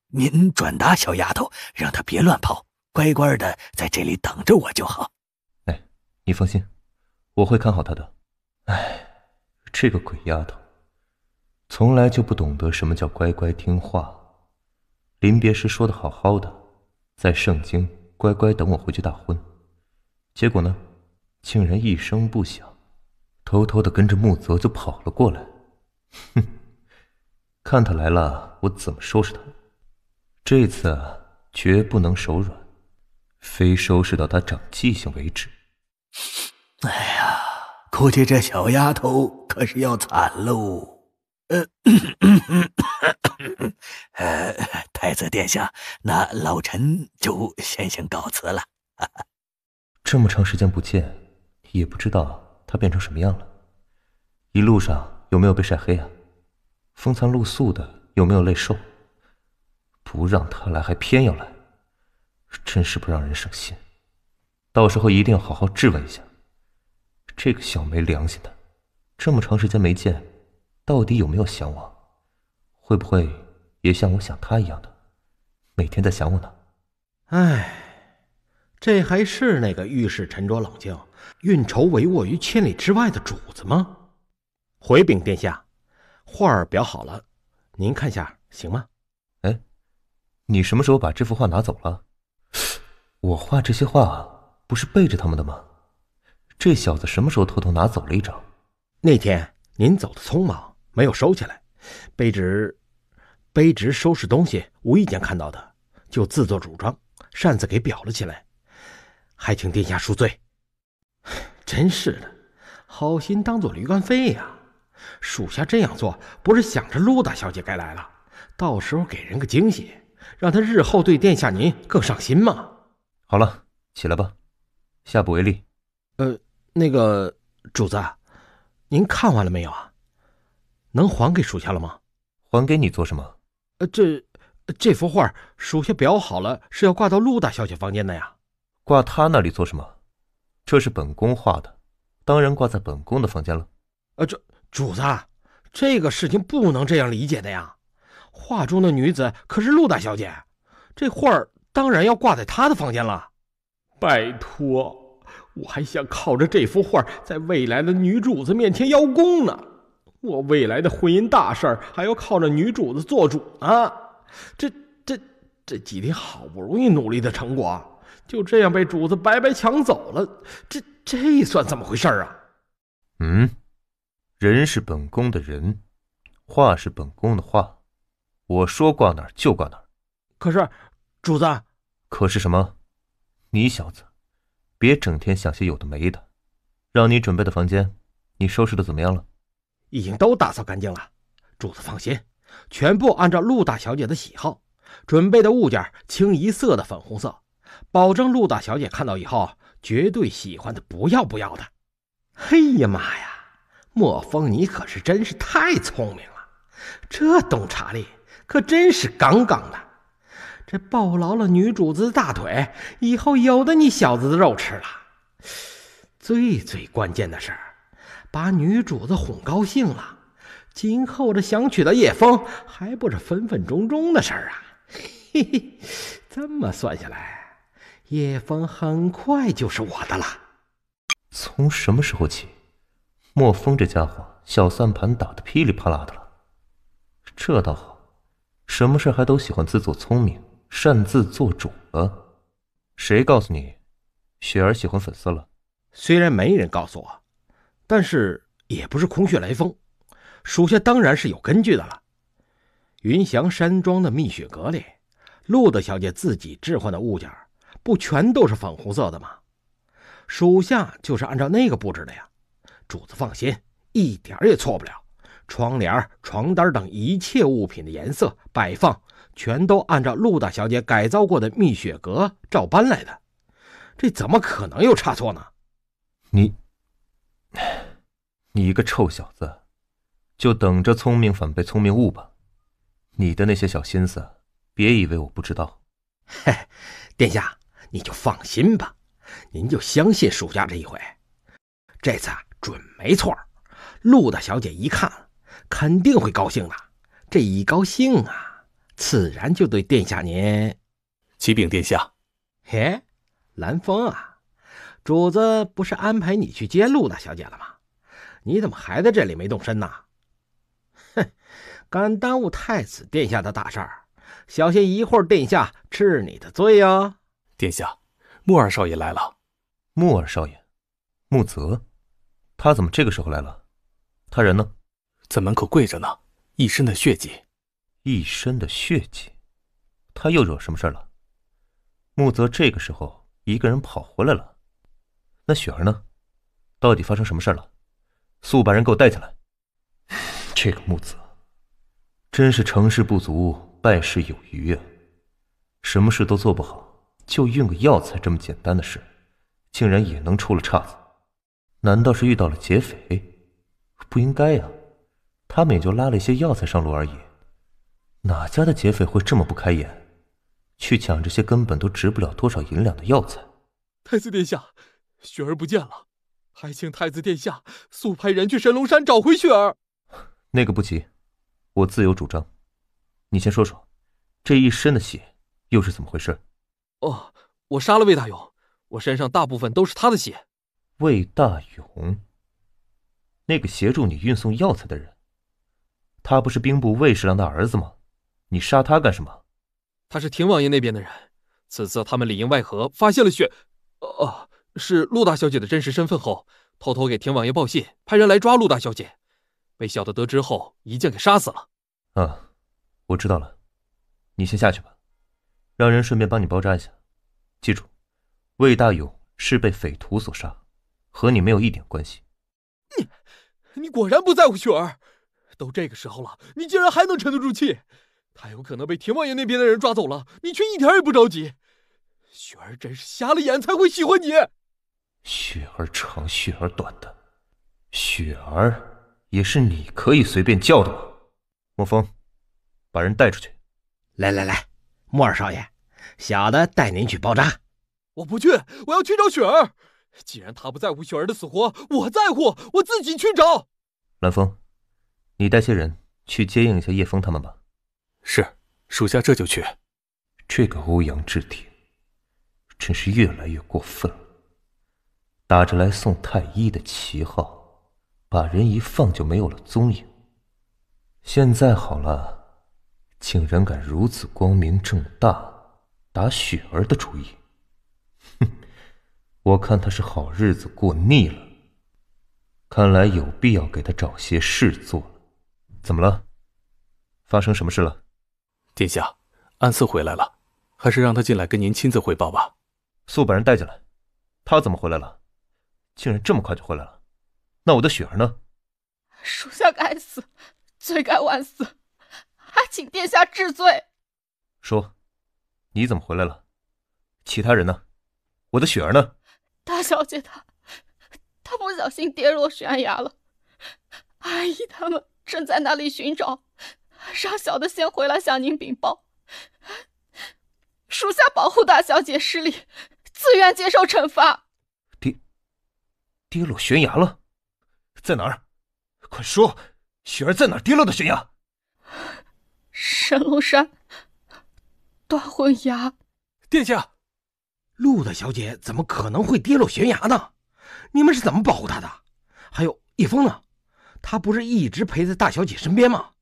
您转达小丫头，让她别乱跑，乖乖的在这里等着我就好。你放心，我会看好她的。这个鬼丫头，从来就不懂得什么叫乖乖听话。临别时说的好好的，在盛京乖乖等我回去大婚，结果呢，竟然一声不响，偷偷的跟着穆泽就跑了过来。看他来了，我怎么收拾他？这次绝不能手软，非收拾到他长记性为止。估计这小丫头可是要惨喽。太子殿下，那老臣就先行告辞了。这么长时间不见，也不知道他变成什么样了。一路上有没有被晒黑啊？风餐露宿的有没有累瘦？不让他来还偏要来，真是不让人省心。到时候一定要好好质问一下这个小没良心的，这么长时间没见，到底有没有想我？会不会也像我想他一样的，每天在想我呢？这还是那个遇事沉着冷静、运筹帷幄于千里之外的主子吗？回禀殿下，画儿裱好了，您看下行吗？你什么时候把这幅画拿走了？我画这些画不是背着他们的吗？这小子什么时候偷偷拿走了一张？那天您走的匆忙，没有收起来，卑职收拾东西无意间看到的，就自作主张擅自给裱了起来，还请殿下恕罪。真是的，好心当作驴肝肺呀！属下这样做不是想着陆大小姐该来了，到时候给人个惊喜，让她日后对殿下您更上心吗？好了，起来吧，下不为例。那个主子，您看完了没有啊？能还给属下了吗？还给你做什么？这幅画属下裱好了，是要挂到陆大小姐房间的呀。挂他那里做什么？这是本宫画的，当然挂在本宫的房间了。主子，这个事情不能这样理解的呀。画中的女子可是陆大小姐，这画当然要挂在她的房间了。拜托，我还想靠着这幅画在未来的女主子面前邀功呢。我未来的婚姻大事还要靠着女主子做主呢。这几天好不容易努力的成果，就这样被主子白白抢走了，这算怎么回事啊？人是本宫的人，画是本宫的画，我说挂哪儿就挂哪儿。可是主子，可是什么？你小子别整天想些有的没的。让你准备的房间你收拾的怎么样了？已经都打扫干净了，主子放心，全部按照陆大小姐的喜好，准备的物件清一色的粉红色，保证陆大小姐看到以后绝对喜欢的不要不要的。嘿呀妈呀，莫风你可是真是太聪明了，这洞察力可真是杠杠的。这抱牢了女主子的大腿，以后有的你小子的肉吃了。最关键的是把女主子哄高兴了，今后这想娶到叶枫还不是分分钟钟的事儿啊！嘿嘿，这么算下来，叶枫很快就是我的了。从什么时候起，莫风这家伙小算盘打得噼里啪啦的了？这倒好，什么事还都喜欢自作聪明，擅自做主了。谁告诉你雪儿喜欢粉丝了？虽然没人告诉我，但是也不是空穴来风，属下当然是有根据的了。云翔山庄的蜜雪阁里，陆大小姐自己置换的物件不全都是粉红色的吗？属下就是按照那个布置的呀。主子放心，一点也错不了。窗帘、床单等一切物品的颜色摆放全都按照陆大小姐改造过的蜜雪阁照搬来的，这怎么可能有差错呢？你一个臭小子，就等着聪明反被聪明误吧。你的那些小心思，别以为我不知道。嘿，殿下，你就放心吧，您就相信属下这一回，这次准没错。陆大小姐一看，肯定会高兴的。这一高兴啊，自然就对殿下您。启禀殿下。嘿，蓝风啊，主子不是安排你去接陆大小姐了吗？你怎么还在这里没动身呢？哼，敢耽误太子殿下的大事儿，小心一会儿殿下治你的罪哦。殿下，穆二少爷来了。穆二少爷？穆泽？他怎么这个时候来了？他人呢？在门口跪着呢，一身的血迹。一身的血迹？他又惹什么事了？穆泽这个时候一个人跑回来了。那雪儿呢？到底发生什么事了？速把人给我带进来。这个穆泽真是成事不足败事有余啊，什么事都做不好，就运个药材这么简单的事，竟然也能出了岔子。难道是遇到了劫匪？不应该呀，他们也就拉了一些药材上路而已，哪家的劫匪会这么不开眼，去抢这些根本都值不了多少银两的药材？太子殿下，雪儿不见了，还请太子殿下速派人去神龙山找回雪儿。那个不急，我自有主张。你先说说，这一身的血又是怎么回事？哦，我杀了魏大勇，我身上大部分都是他的血。魏大勇？那个协助你运送药材的人，他不是兵部魏侍郎的儿子吗？你杀他干什么？他是廷王爷那边的人，此次他们里应外合，发现了是陆大小姐的真实身份后，偷偷给田王爷报信，派人来抓陆大小姐，被小的得知后，一剑给杀死了。我知道了，你先下去吧，让人顺便帮你包扎一下。记住，魏大勇是被匪徒所杀，和你没有一点关系。你果然不在乎雪儿，都这个时候了，你竟然还能沉得住气？他有可能被田王爷那边的人抓走了，你却一点也不着急。雪儿真是瞎了眼才会喜欢你。雪儿长雪儿短的，雪儿也是你可以随便叫的吗？莫风，把人带出去。来，莫二少爷，小的带您去包扎。我不去，我要去找雪儿。既然他不在乎雪儿的死活，我在乎，我自己去找。蓝风，你带些人去接应一下叶枫他们吧。是，属下这就去。这个欧阳志挺真是越来越过分了，打着来送太医的旗号，把人一放就没有了踪影。现在好了，竟然敢如此光明正大打雪儿的主意。哼，我看他是好日子过腻了，看来有必要给他找些事做了。怎么了？发生什么事了？殿下，安嗣回来了，还是让他进来跟您亲自汇报吧。速把人带进来。他怎么回来了？竟然这么快就回来了？那我的雪儿呢？属下该死，罪该万死，还请殿下治罪。说，你怎么回来了？其他人呢？我的雪儿呢？大小姐她不小心跌落悬崖了，阿姨他们正在那里寻找，让小的先回来向您禀报。属下保护大小姐失礼，自愿接受惩罚。跌落悬崖了？在哪儿？快说，雪儿在哪儿跌落的悬崖？神龙山断魂崖。殿下，陆大小姐怎么可能会跌落悬崖呢？你们是怎么保护她的？还有叶枫呢？他不是一直陪在大小姐身边吗？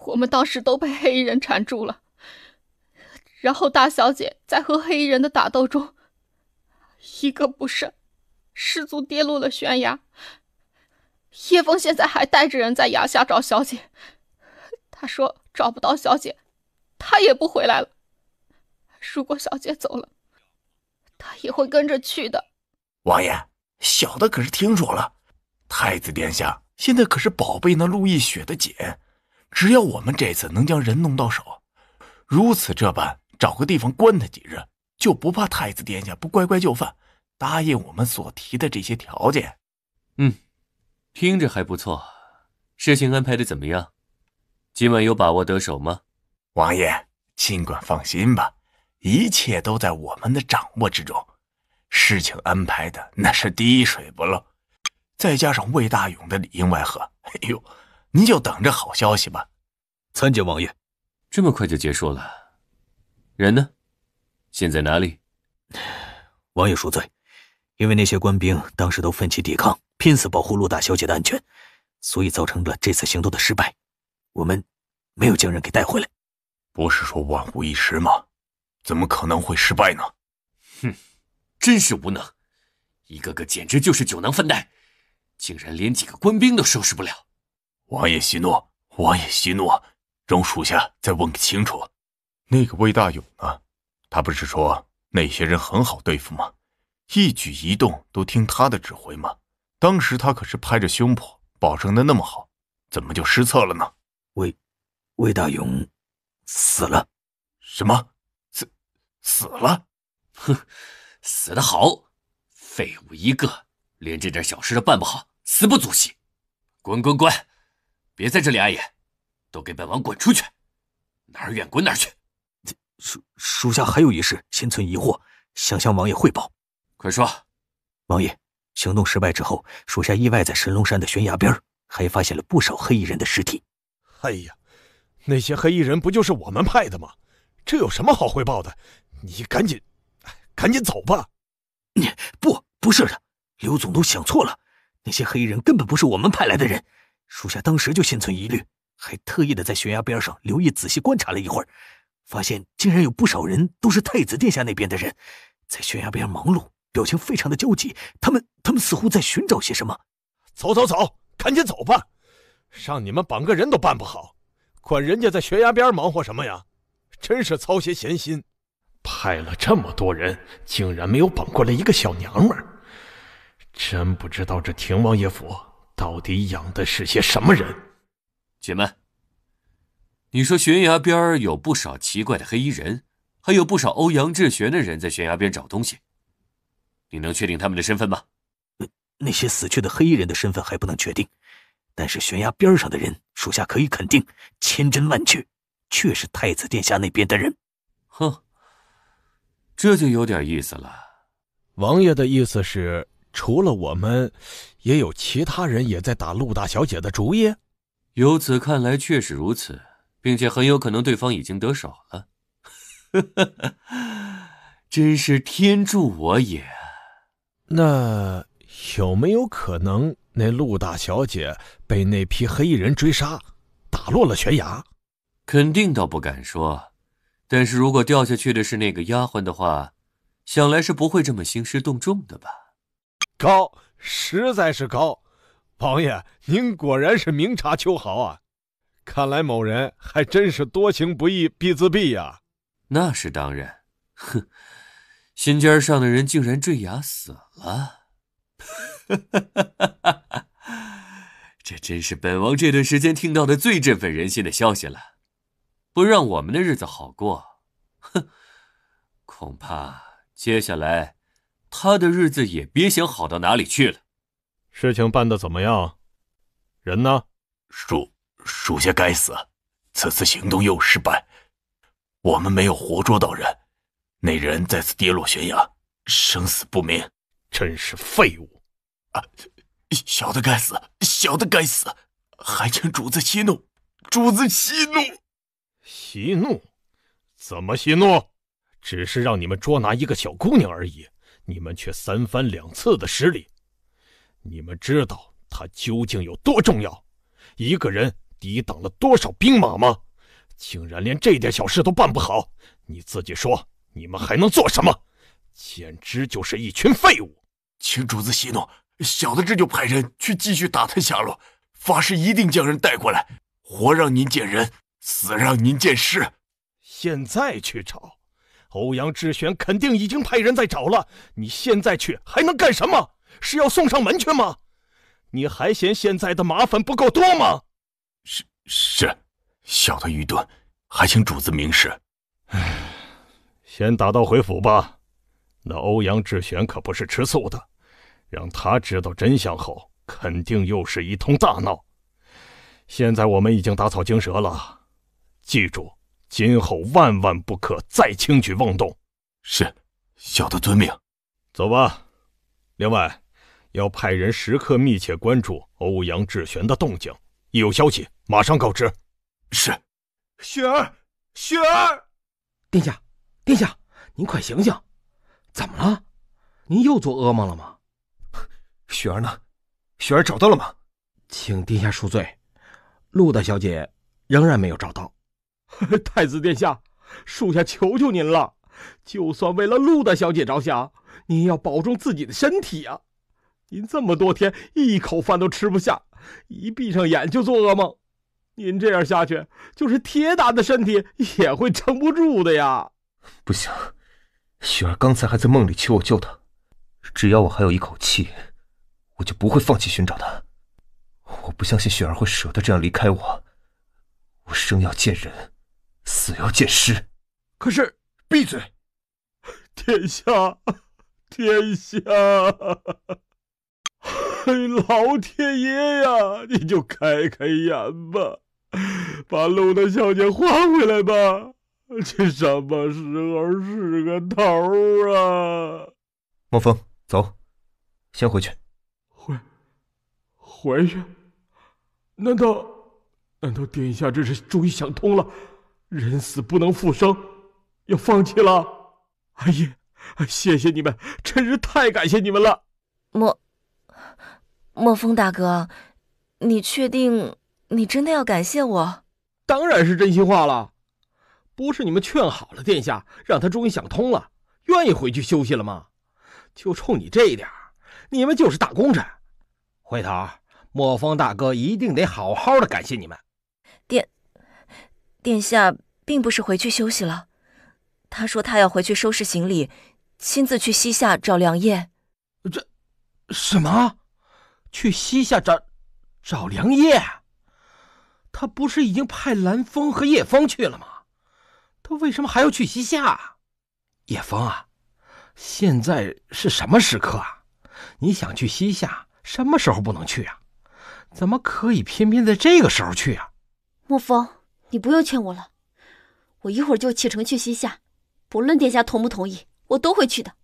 我们当时都被黑衣人缠住了，然后大小姐在和黑衣人的打斗中一个不慎，失足跌落了悬崖。叶枫现在还带着人在崖下找小姐，他说找不到小姐，他也不回来了。如果小姐走了，他也会跟着去的。王爷，小的可是听说了，太子殿下现在可是宝贝那陆亦雪的姐，只要我们这次能将人弄到手，如此这般找个地方关他几日，就不怕太子殿下不乖乖就范，答应我们所提的这些条件。听着还不错，事情安排的怎么样？今晚有把握得手吗？王爷，尽管放心吧，一切都在我们的掌握之中，事情安排的那是滴水不漏，再加上魏大勇的里应外合，哎呦，您就等着好消息吧。参见王爷。这么快就结束了？人呢？现在哪里？王爷恕罪，因为那些官兵当时都奋起抵抗，拼死保护陆大小姐的安全，所以造成了这次行动的失败。我们没有将人给带回来。不是说万无一失吗？怎么可能会失败呢？哼，真是无能，一个个简直就是酒囊饭袋，竟然连几个官兵都收拾不了。王爷息怒，王爷息怒，容属下再问个清楚。那个魏大勇呢？他不是说那些人很好对付吗？一举一动都听他的指挥吗？当时他可是拍着胸脯保证的那么好，怎么就失策了呢？魏大勇死了。什么？死了？哼，死得好，废物一个，连这点小事都办不好，死不足惜。滚！别在这里碍眼，都给本王滚出去，哪儿远滚哪儿去。属下还有一事心存疑惑，想向王爷汇报。快说。王爷，行动失败之后，属下意外在神龙山的悬崖边还发现了不少黑衣人的尸体。哎呀，那些黑衣人不就是我们派的吗？这有什么好汇报的？你赶紧走吧。不是的，刘总督想错了，那些黑衣人根本不是我们派来的人。属下当时就心存疑虑，还特意的在悬崖边上留意仔细观察了一会儿，发现竟然有不少人都是太子殿下那边的人，在悬崖边忙碌，表情非常的焦急。他们似乎在寻找些什么。走，赶紧走吧！让你们绑个人都办不好，管人家在悬崖边忙活什么呀？真是操些闲心！派了这么多人，竟然没有绑过来一个小娘们儿，真不知道这廷王爷府到底养的是些什么人。且慢，你说悬崖边有不少奇怪的黑衣人，还有不少欧阳志玄的人在悬崖边找东西，你能确定他们的身份吗？那些死去的黑衣人的身份还不能确定，但是悬崖边上的人，属下可以肯定，千真万确，确是太子殿下那边的人。哼，这就有点意思了。王爷的意思是，除了我们，也有其他人也在打陆大小姐的主意？由此看来确实如此，并且很有可能对方已经得手了。真是天助我也。那有没有可能那陆大小姐被那批黑衣人追杀，打落了悬崖？肯定倒不敢说，但是如果掉下去的是那个丫鬟的话，想来是不会这么兴师动众的吧？高，实在是高。王爷，您果然是明察秋毫啊！看来某人还真是多行不义必自毙呀。那是当然。哼，心尖上的人竟然坠崖死了。这真是本王这段时间听到的最振奋人心的消息了。不让我们的日子好过，哼，恐怕接下来他的日子也别想好到哪里去了。事情办得怎么样？人呢？属下该死，此次行动又失败，我们没有活捉到人，那人再次跌落悬崖，生死不明，真是废物啊！小的该死，小的该死，还请主子息怒，主子息怒。息怒？怎么息怒？只是让你们捉拿一个小姑娘而已，你们却三番两次的失礼。你们知道她究竟有多重要？一个人抵挡了多少兵马吗？竟然连这点小事都办不好，你自己说，你们还能做什么？简直就是一群废物！请主子息怒，小的这就派人去继续打探下落，发誓一定将人带过来，活让您见人，死让您见尸。现在去找？欧阳志玄肯定已经派人在找了，你现在去还能干什么？是要送上门去吗？你还嫌现在的麻烦不够多吗？是，小的愚钝，还请主子明示。先打道回府吧。那欧阳志玄可不是吃素的，让他知道真相后，肯定又是一通大闹。现在我们已经打草惊蛇了，记住，今后万万不可再轻举妄动。是，小的遵命。走吧。另外，要派人时刻密切关注欧阳志玄的动静，一有消息马上告知。是。雪儿，雪儿！殿下，殿下，您快醒醒！怎么了？您又做噩梦了吗？雪儿呢？雪儿找到了吗？请殿下恕罪，陆大小姐仍然没有找到。太子殿下，属下求求您了，就算为了陆大小姐着想，您要保重自己的身体啊！您这么多天一口饭都吃不下，一闭上眼就做噩梦，您这样下去，就是铁打的身体也会撑不住的呀！不行，雪儿刚才还在梦里求我救她，只要我还有一口气，我就不会放弃寻找她。我不相信雪儿会舍得这样离开我。我生要见人，死要见尸。可是，闭嘴！殿下，殿下！老天爷呀，你就开开眼吧，把陆大小姐还回来吧，这什么时候是个头啊？莫风，走，先回去。回去？难道殿下这是终于想通了，人死不能复生，要放弃了？哎呀，谢谢你们，真是太感谢你们了。莫风大哥，你确定你真的要感谢我？当然是真心话了。不是你们劝好了殿下，让他终于想通了，愿意回去休息了吗？就冲你这一点，你们就是大功臣。回头墨风大哥一定得好好的感谢你们。殿下并不是回去休息了，他说他要回去收拾行李，亲自去西夏找梁烨。这什么？去西夏找梁烨？他不是已经派蓝风和叶枫去了吗？他为什么还要去西夏？叶枫啊，现在是什么时刻啊？你想去西夏，什么时候不能去啊？怎么可以偏偏在这个时候去啊？莫风，你不用劝我了，我一会儿就启程去西夏，不论殿下同不同意，我都会去的，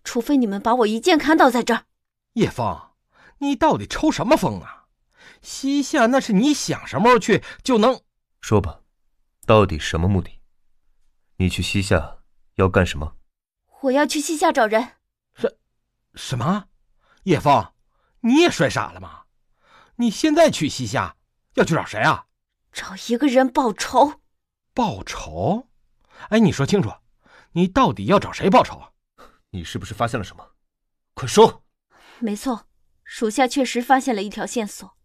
除非你们把我一剑砍倒在这儿。叶枫，你到底抽什么风啊？西夏那是你想什么时候去就能。说吧，到底什么目的？你去西夏要干什么？我要去西夏找人。什么？叶枫，你也摔傻了吗？你现在去西夏要去找谁啊？找一个人报仇。报仇？哎，你说清楚，你到底要找谁报仇？你是不是发现了什么？快说！没错，属下确实发现了一条线索。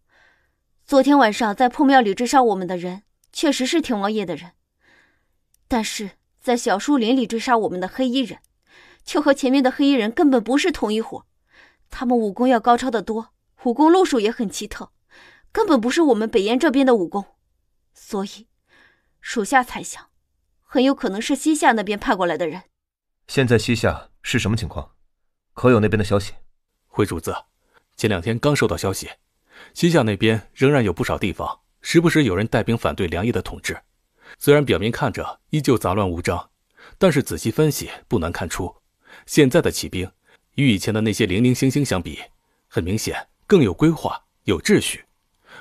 昨天晚上在破庙里追杀我们的人，确实是天王爷的人，但是在小树林里追杀我们的黑衣人，却和前面的黑衣人根本不是同一伙。他们武功要高超得多，武功路数也很奇特，根本不是我们北燕这边的武功。所以，属下猜想，很有可能是西夏那边派过来的人。现在西夏是什么情况？可有那边的消息？回主子，前2天刚收到消息，西夏那边仍然有不少地方，时不时有人带兵反对梁烨的统治。虽然表面看着依旧杂乱无章，但是仔细分析，不难看出，现在的起兵与以前的那些零零星星相比，很明显更有规划，有秩序，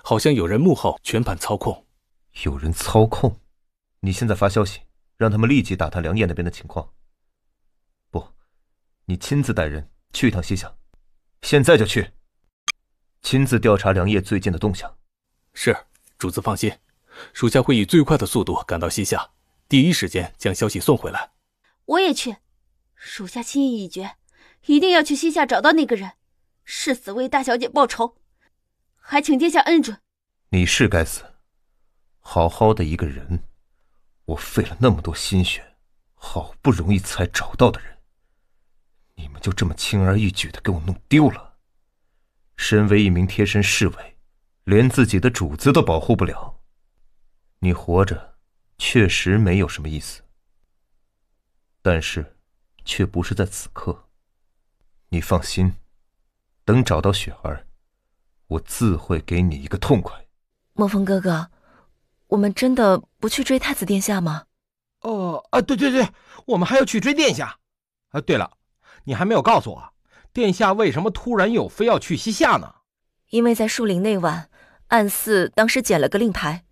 好像有人幕后全盘操控。有人操控？你现在发消息，让他们立即打探梁烨那边的情况。不，你亲自带人去一趟西夏，现在就去，亲自调查梁烨最近的动向。是，主子放心，属下会以最快的速度赶到西夏，第一时间将消息送回来。我也去，属下心意已决，一定要去西夏找到那个人，誓死为大小姐报仇，还请殿下恩准。你是该死，好好的一个人，我费了那么多心血，好不容易才找到的人，你们就这么轻而易举的给我弄丢了。身为一名贴身侍卫，连自己的主子都保护不了，你活着确实没有什么意思，但是却不是在此刻。你放心，等找到雪儿，我自会给你一个痛快。墨风哥哥，我们真的不去追太子殿下吗？对，我们还要去追殿下。对了，你还没有告诉我，殿下为什么突然又非要去西夏呢？因为在树林那晚，暗寺当时捡了个令牌，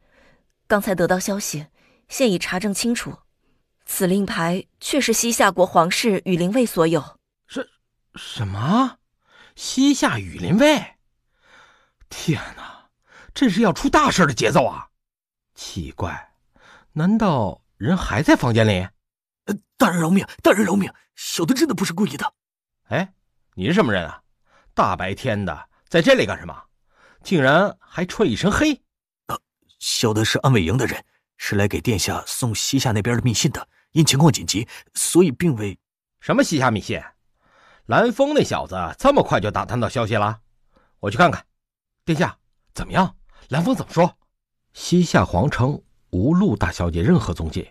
刚才得到消息，现已查证清楚，此令牌确是西夏国皇室羽林卫所有。什么？西夏羽林卫？天哪，这是要出大事的节奏啊！奇怪，难道人还在房间里？大人饶命，大人饶命，小的真的不是故意的。哎，你是什么人啊？大白天的在这里干什么？竟然还穿一身黑！小的是安卫营的人，是来给殿下送西夏那边的密信的，因情况紧急，所以并未……什么西夏密信？蓝风那小子这么快就打探到消息了？我去看看。殿下，怎么样？蓝风怎么说？西夏皇城无陆大小姐任何踪迹，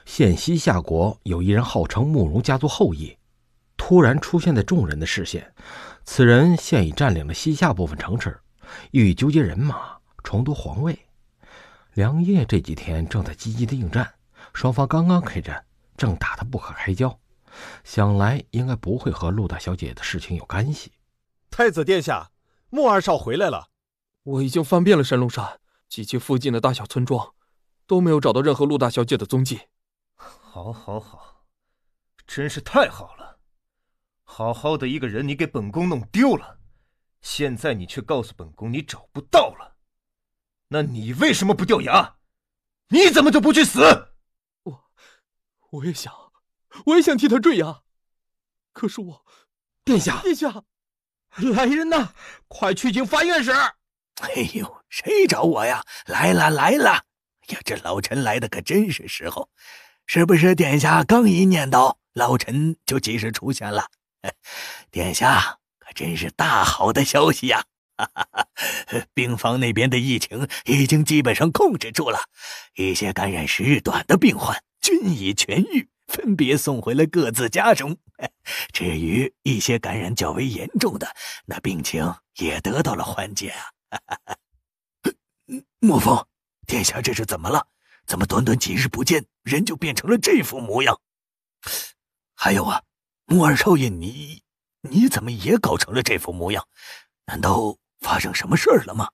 现西夏国有一人号称慕容家族后裔，突然出现在众人的视线。此人现已占领了西夏部分城池，欲纠结人马，重夺皇位。梁烨这几天正在积极的应战，双方刚刚开战，正打得不可开交，想来应该不会和陆大小姐的事情有干系。太子殿下，穆二少回来了。我已经翻遍了神龙山及其附近的大小村庄，都没有找到任何陆大小姐的踪迹。好，真是太好了！好好的一个人，你给本宫弄丢了，现在你却告诉本宫你找不到了。那你为什么不掉牙？你怎么就不去死？我也想替他坠崖，可是我，殿下，来人呐，快去请樊院使！哎呦，谁找我呀？来了！呀，这老臣来的可真是时候，是不是殿下刚一念叨，老臣就及时出现了？殿下可真是大好的消息呀！病房那边的疫情已经基本上控制住了，一些感染时短的病患均已痊愈，分别送回了各自家中。至于一些感染较为严重的，那病情也得到了缓解啊。沐风，殿下这是怎么了？怎么短短几日不见，人就变成了这副模样？还有啊，穆二少爷，你怎么也搞成了这副模样？难道发生什么事儿了吗？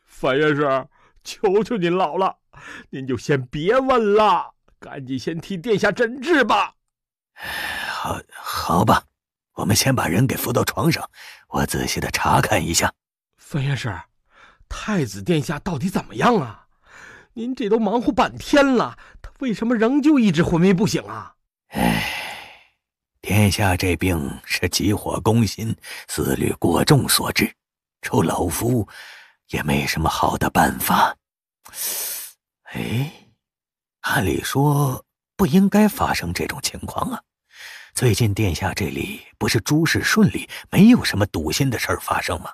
樊院使，求求您老了，您就先别问了，赶紧先替殿下诊治吧。好吧，我们先把人给扶到床上，我仔细的查看一下。樊院使，太子殿下到底怎么样啊？您这都忙活半天了，他为什么仍旧一直昏迷不醒啊？殿下这病是急火攻心，思虑过重所致，除老夫也没什么好的办法。按理说不应该发生这种情况啊。最近殿下这里不是诸事顺利，没有什么堵心的事儿发生吗？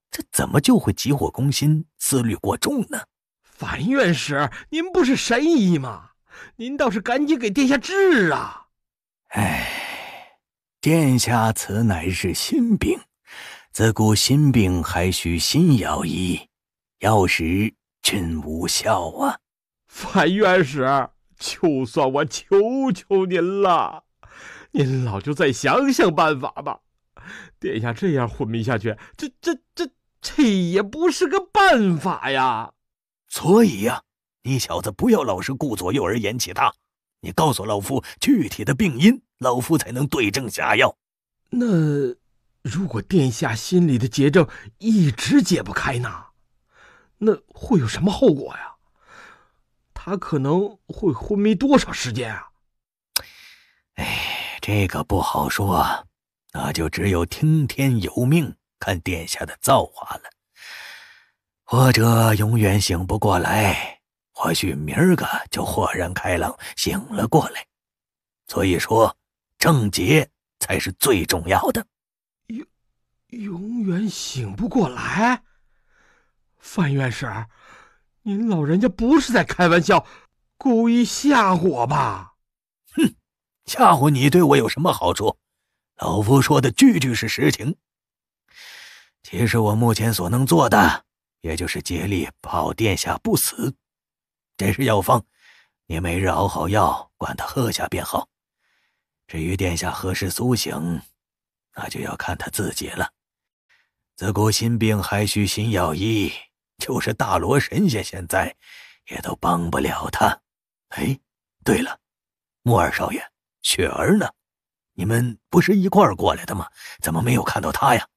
这怎么就会急火攻心，思虑过重呢？樊院使，您不是神医吗？您倒是赶紧给殿下治啊！殿下此乃是心病，自古心病还需心药医，药石均无效啊。樊院使，就算我求求您了，您老就再想想办法吧。殿下这样昏迷下去，这也不是个办法呀。所以呀，你小子不要老是顾左右而言其他，你告诉老夫具体的病因，老夫才能对症下药。那如果殿下心里的结症一直解不开呢？那会有什么后果呀？他可能会昏迷多少时间啊？这个不好说，那就只有听天由命，看殿下的造化了。或者永远醒不过来，或许明儿个就豁然开朗，醒了过来。所以说，症结才是最重要的。永远醒不过来？樊院使，您老人家不是在开玩笑，故意吓唬我吧？哼，吓唬你对我有什么好处？老夫说的句句是实情。其实我目前所能做的，也就是竭力保殿下不死。这是药方，你每日熬好药，管他喝下便好。至于殿下何时苏醒，那就要看他自己了。自古心病还需心药医，就是大罗神仙现在也都帮不了他。对了，穆二少爷，雪儿呢？你们不是一块儿过来的吗？怎么没有看到她呀？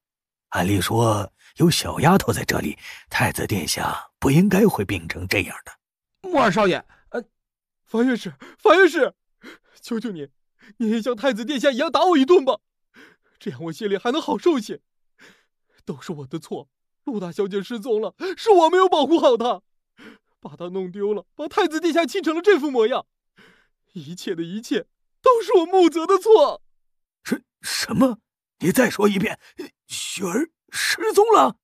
按理说有小丫头在这里，太子殿下不应该会病成这样的。穆二少爷，樊院使，求求你，你也像太子殿下一样打我一顿吧，这样我心里还能好受些。都是我的错，陆大小姐失踪了，是我没有保护好她，把她弄丢了，把太子殿下气成了这副模样。一切的一切都是我穆泽的错。什么？你再说一遍，雪儿失踪了？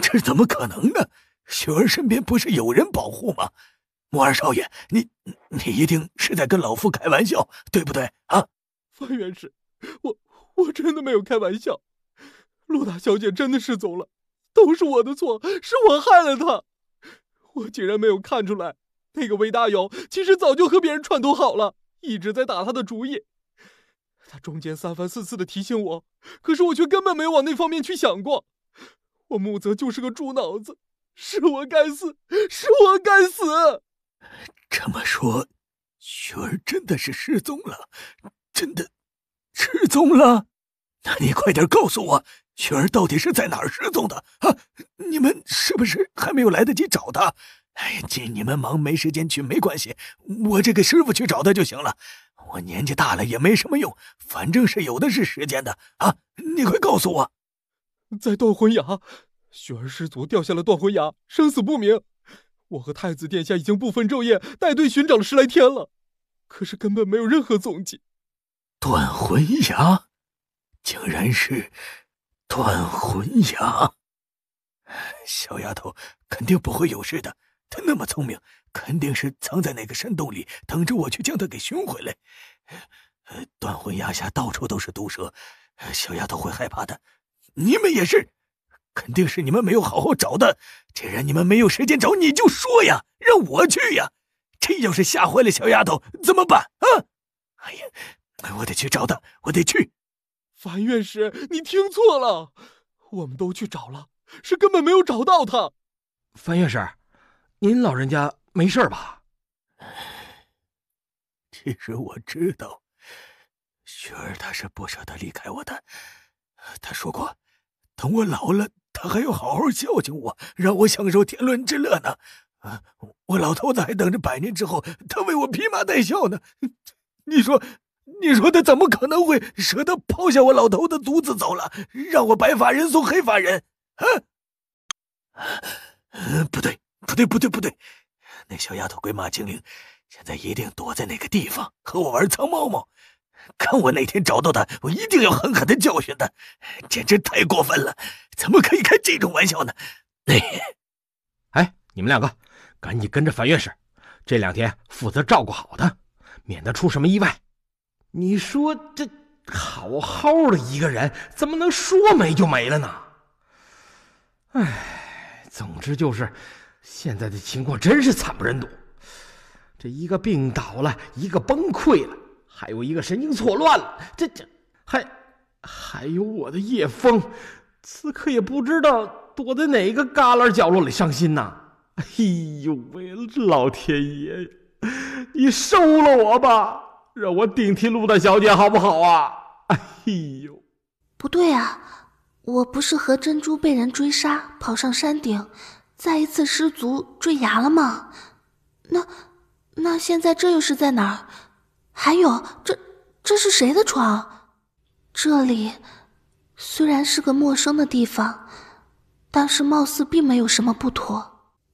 这怎么可能呢？雪儿身边不是有人保护吗？穆二少爷，你一定是在跟老夫开玩笑，对不对啊？樊院使，我真的没有开玩笑。陆大小姐真的失踪了，都是我的错，是我害了她。我竟然没有看出来，那个韦大友其实早就和别人串通好了，一直在打他的主意。他中间三番四次的提醒我，可是我却根本没有往那方面去想过。我穆泽就是个猪脑子，是我该死，是我该死。这么说，雪儿真的是失踪了，真的失踪了？那你快点告诉我，雪儿到底是在哪儿失踪的啊？你们是不是还没有来得及找她？哎呀，既你们忙没时间去没关系，我这个师傅去找他就行了。我年纪大了也没什么用，反正是有的是时间的啊！你快告诉我，在断魂崖，雪儿师祖掉下了断魂崖，生死不明。我和太子殿下已经不分昼夜带队寻找了10来天了，可是根本没有任何踪迹。断魂崖，竟然是断魂崖！小丫头肯定不会有事的，她那么聪明，肯定是藏在哪个山洞里，等着我去将她给寻回来。断魂崖下到处都是毒蛇，小丫头会害怕的。你们也是，肯定是你们没有好好找的。既然你们没有时间找，你就说呀，让我去呀。这要是吓坏了小丫头怎么办啊？哎呀，我得去找她，我得去。樊院士，你听错了，我们都去找了，是根本没有找到她。樊院士，您老人家没事吧？其实我知道，雪儿她是不舍得离开我的。她说过，等我老了，她还要好好孝敬我，让我享受天伦之乐呢。我老头子还等着100年之后，他为我披麻戴孝呢。你说他怎么可能会舍得抛下我老头子独自走了，让我白发人送黑发人啊？不对，那小丫头鬼马精灵现在一定躲在哪个地方和我玩藏猫猫。看我哪天找到他，我一定要狠狠的教训他，简直太过分了，怎么可以开这种玩笑呢？哎，你们2个赶紧跟着樊院士，这2天负责照顾好他，免得出什么意外。你说这好好的一个人，怎么能说没就没了呢？哎，总之就是现在的情况真是惨不忍睹。这一个病倒了，一个崩溃了，还有一个神经错乱了，这还有我的叶枫，此刻也不知道躲在哪个旮旯角落里伤心呐。哎呦喂，老天爷，你收了我吧，让我顶替陆大小姐好不好啊？哎呦，不对啊，我不是和珍珠被人追杀，跑上山顶，再一次失足坠崖了吗？那现在这又是在哪儿？还有，这是谁的床？这里虽然是个陌生的地方，但是貌似并没有什么不妥。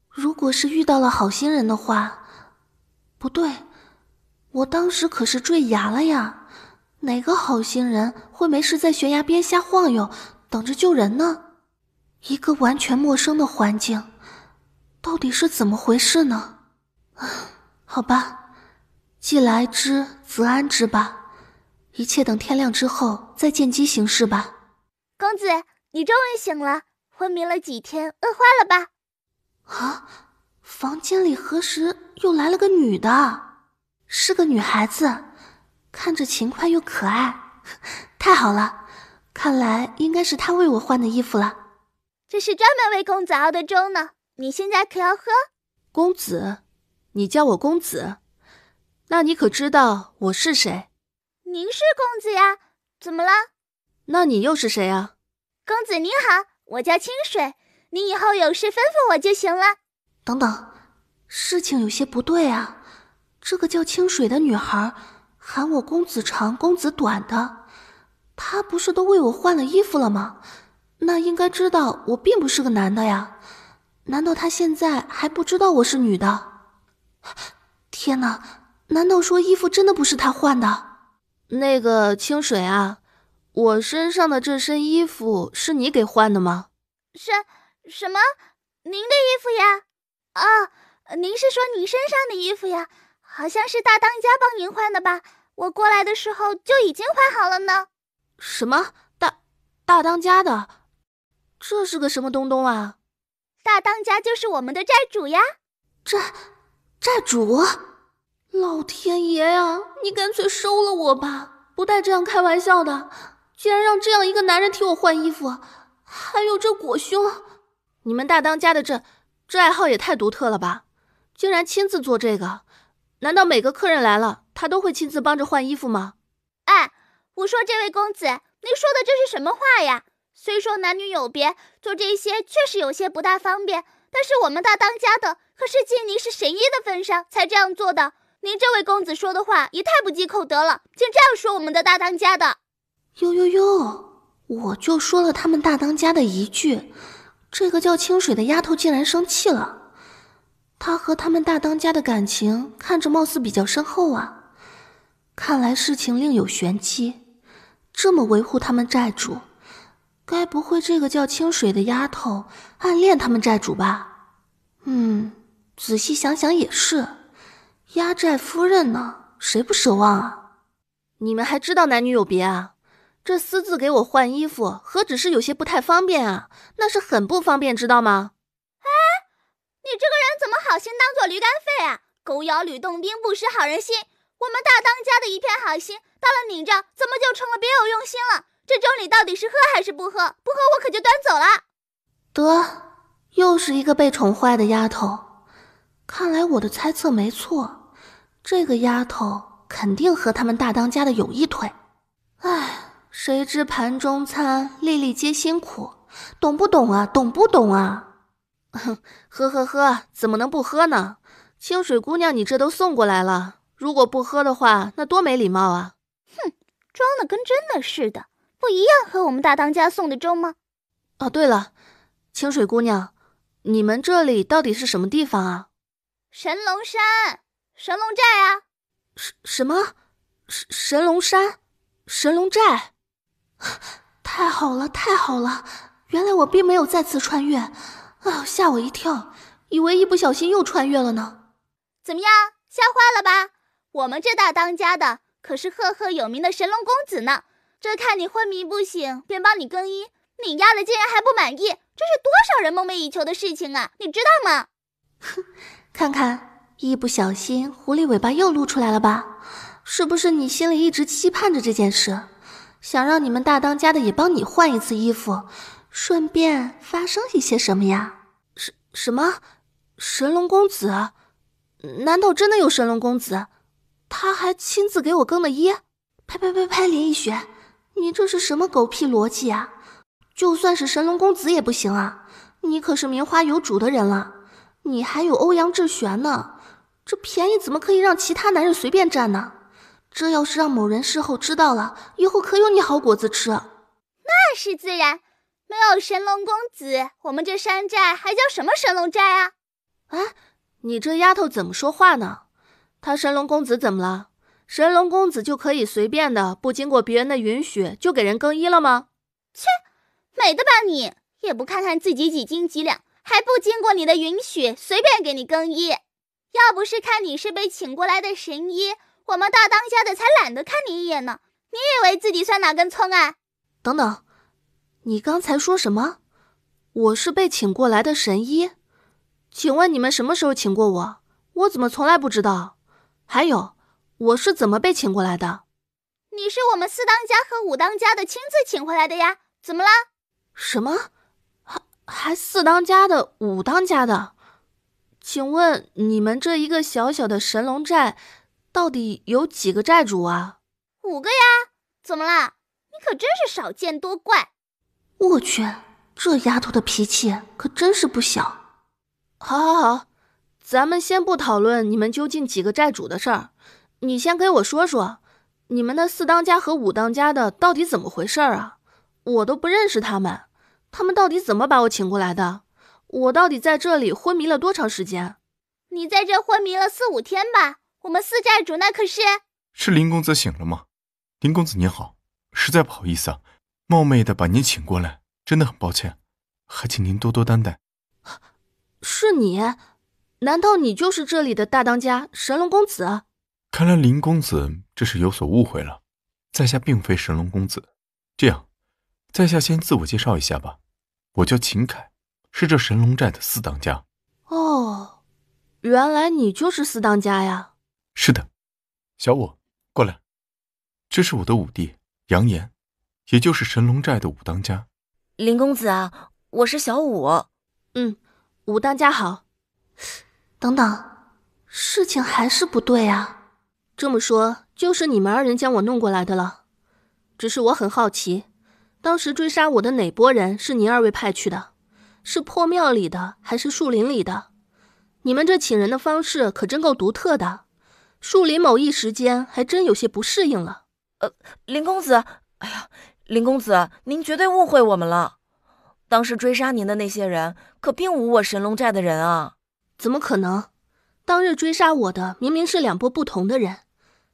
如果是遇到了好心人的话，不对，我当时可是坠崖了呀，哪个好心人会没事在悬崖边瞎晃悠，等着救人呢？一个完全陌生的环境，到底是怎么回事呢？好吧，既来之则安之吧，一切等天亮之后再见机行事吧。公子，你终于醒了，昏迷了几天，饿坏了吧？啊，房间里何时又来了个女的？是个女孩子，看着勤快又可爱，太好了，看来应该是她为我换的衣服了。这是专门为公子熬的粥呢，你现在可要喝？公子？你叫我公子？那你可知道我是谁？您是公子呀，怎么了？那你又是谁啊？公子您好，我叫清水，你以后有事吩咐我就行了。等等，事情有些不对啊，这个叫清水的女孩喊我公子长公子短的，她不是都为我换了衣服了吗？那应该知道我并不是个男的呀，难道她现在还不知道我是女的？天哪，难道说衣服真的不是她换的？那个清水啊，我身上的这身衣服是你给换的吗？什么？您的衣服呀？哦，您是说你身上的衣服呀？好像是大当家帮您换的吧？我过来的时候就已经换好了呢。什么？大当家的？这是个什么东东啊？大当家就是我们的寨主呀。寨主？老天爷呀，你干脆收了我吧，不带这样开玩笑的，竟然让这样一个男人替我换衣服，还有这裹胸，你们大当家的这爱好也太独特了吧，竟然亲自做这个，难道每个客人来了他都会亲自帮着换衣服吗？哎，我说这位公子，您说的这是什么话呀？虽说男女有别，做这些确实有些不大方便，但是我们大当家的可是敬您是神医的份上才这样做的。您这位公子说的话也太不积口德了，竟这样说我们的大当家的。哟，我就说了他们大当家的一句，这个叫清水的丫头竟然生气了。她和他们大当家的感情看着貌似比较深厚啊，看来事情另有玄机。这么维护他们债主，该不会这个叫清水的丫头暗恋他们债主吧？仔细想想也是，压债夫人呢，谁不奢望啊？你们还知道男女有别啊？这私自给我换衣服，何止是有些不太方便啊，那是很不方便，知道吗？你这个人怎么好心当做驴肝肺啊？狗咬吕洞宾，不识好人心。我们大当家的一片好心，到了你这怎么就成了别有用心了？这粥你到底是喝还是不喝？不喝我可就端走了。得，又是一个被宠坏的丫头。看来我的猜测没错，这个丫头肯定和他们大当家的有一腿。唉，谁知盘中餐，粒粒皆辛苦，懂不懂啊？懂不懂啊？喝，怎么能不喝呢？清水姑娘，你这都送过来了，如果不喝的话，那多没礼貌啊！哼，装的跟真的似的，不一样和我们大当家送的粥吗？哦，对了，清水姑娘，你们这里到底是什么地方啊？神龙山，神龙寨啊！什么？神龙山？神龙寨？太好了，太好了！原来我并没有再次穿越，吓我一跳，以为一不小心又穿越了呢。怎么样，吓坏了吧？我们这大当家的可是赫赫有名的神龙公子呢，这看你昏迷不醒，便帮你更衣，你丫的竟然还不满意，这是多少人梦寐以求的事情啊，你知道吗？看看，一不小心狐狸尾巴又露出来了吧？是不是你心里一直期盼着这件事，想让你们大当家的也帮你换一次衣服，顺便发生一些什么呀？什么？神龙公子？难道真的有神龙公子？他还亲自给我更的衣？呸！林奕雪，你这是什么狗屁逻辑啊？就算是神龙公子也不行啊！你可是名花有主的人了，你还有欧阳志玄呢，这便宜怎么可以让其他男人随便占呢？这要是让某人事后知道了，以后可有你好果子吃。那是自然，没有神龙公子，我们这山寨还叫什么神龙寨啊？你这丫头怎么说话呢？他神龙公子怎么了？神龙公子就可以随便的，不经过别人的允许就给人更衣了吗？切，美的吧你，也不看看自己几斤几两，还不经过你的允许随便给你更衣。要不是看你是被请过来的神医，我们大当家的才懒得看你一眼呢。你以为自己算哪根葱啊？等等，你刚才说什么？我是被请过来的神医？请问你们什么时候请过我？我怎么从来不知道？还有，我是怎么被请过来的？你是我们四当家和五当家的亲自请回来的呀，怎么了？什么？还四当家的五当家的？请问你们这一个小小的神龙寨到底有几个寨主啊？5个呀，怎么啦？你可真是少见多怪。我去，这丫头的脾气可真是不小。好，咱们先不讨论你们究竟几个寨主的事儿，你先给我说说，你们的四当家和五当家的到底怎么回事啊？我都不认识他们到底怎么把我请过来的？我到底在这里昏迷了多长时间？你在这昏迷了4、5天吧？我们四寨主那可是……是林公子醒了吗？林公子您好，实在不好意思啊，冒昧的把您请过来，真的很抱歉，还请您多多担待。是你？难道你就是这里的大当家神龙公子？看来林公子这是有所误会了，在下并非神龙公子。这样，在下先自我介绍一下吧，我叫秦凯，是这神龙寨的四当家。哦，原来你就是四当家呀。是的，小五过来，这是我的五弟杨岩，也就是神龙寨的五当家。林公子啊，我是小五。五当家好。等等，事情还是不对啊。这么说，就是你们二人将我弄过来的了。只是我很好奇，当时追杀我的哪拨人是你二位派去的？是破庙里的还是树林里的？你们这请人的方式可真够独特的，树林某一时间还真有些不适应了。林公子，哎呀，林公子，您绝对误会我们了。当时追杀您的那些人，可并无我神龙寨的人啊！怎么可能？当日追杀我的明明是2拨不同的人。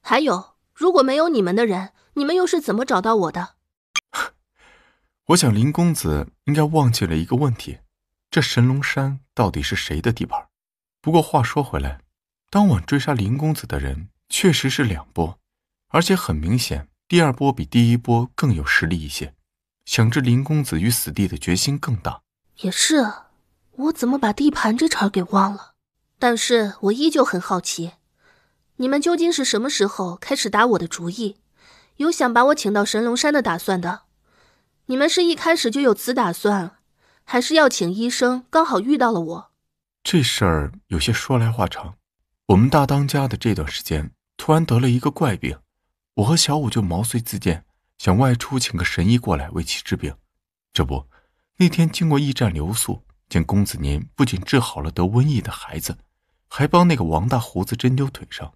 还有，如果没有你们的人，你们又是怎么找到我的？我想林公子应该忘记了一个问题，这神龙山到底是谁的地盘？不过话说回来，当晚追杀林公子的人确实是2拨，而且很明显，第2拨比第1拨更有实力一些，想置林公子于死地的决心更大。也是，我怎么把地盘这茬给忘了？但是我依旧很好奇，你们究竟是什么时候开始打我的主意，有想把我请到神龙山的打算的？你们是一开始就有此打算，还是要请医生刚好遇到了我？这事儿有些说来话长。我们大当家的这段时间突然得了一个怪病，我和小五就毛遂自荐，想外出请个神医过来为其治病。这不，那天经过驿站留宿，见公子您不仅治好了得瘟疫的孩子，还帮那个王大胡子针灸腿上，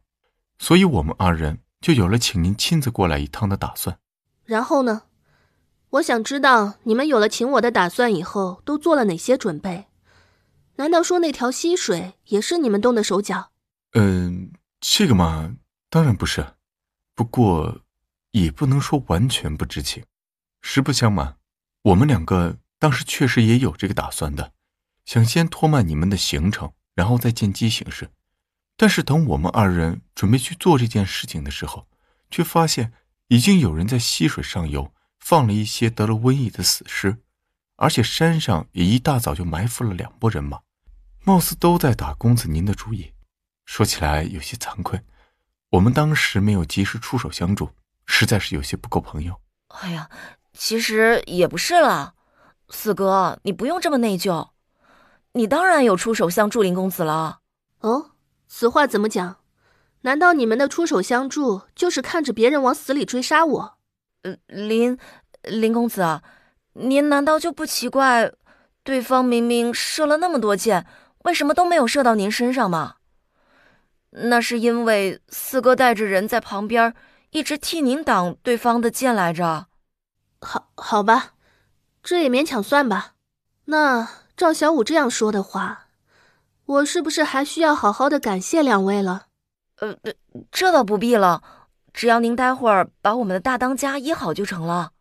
所以我们2人就有了请您亲自过来一趟的打算。然后呢？我想知道你们有了请我的打算以后都做了哪些准备？难道说那条溪水也是你们动的手脚？这个嘛，当然不是，不过也不能说完全不知情。实不相瞒，我们2个当时确实也有这个打算的，想先拖慢你们的行程，然后再见机行事。但是等我们2人准备去做这件事情的时候，却发现已经有人在溪水上游放了一些得了瘟疫的死尸，而且山上也一大早就埋伏了2拨人马，貌似都在打公子您的主意。说起来有些惭愧，我们当时没有及时出手相助，实在是有些不够朋友。哎呀，其实也不是啦，四哥，你不用这么内疚，你当然有出手相助林公子了。哦，此话怎么讲？难道你们的出手相助就是看着别人往死里追杀我？林公子，您难道就不奇怪，对方明明射了那么多箭，为什么都没有射到您身上吗？那是因为四哥带着人在旁边一直替您挡对方的箭来着。好吧，这也勉强算吧。那照小五这样说的话，我是不是还需要好好的感谢2位了？这倒不必了，只要您待会儿把我们的大当家医好就成了。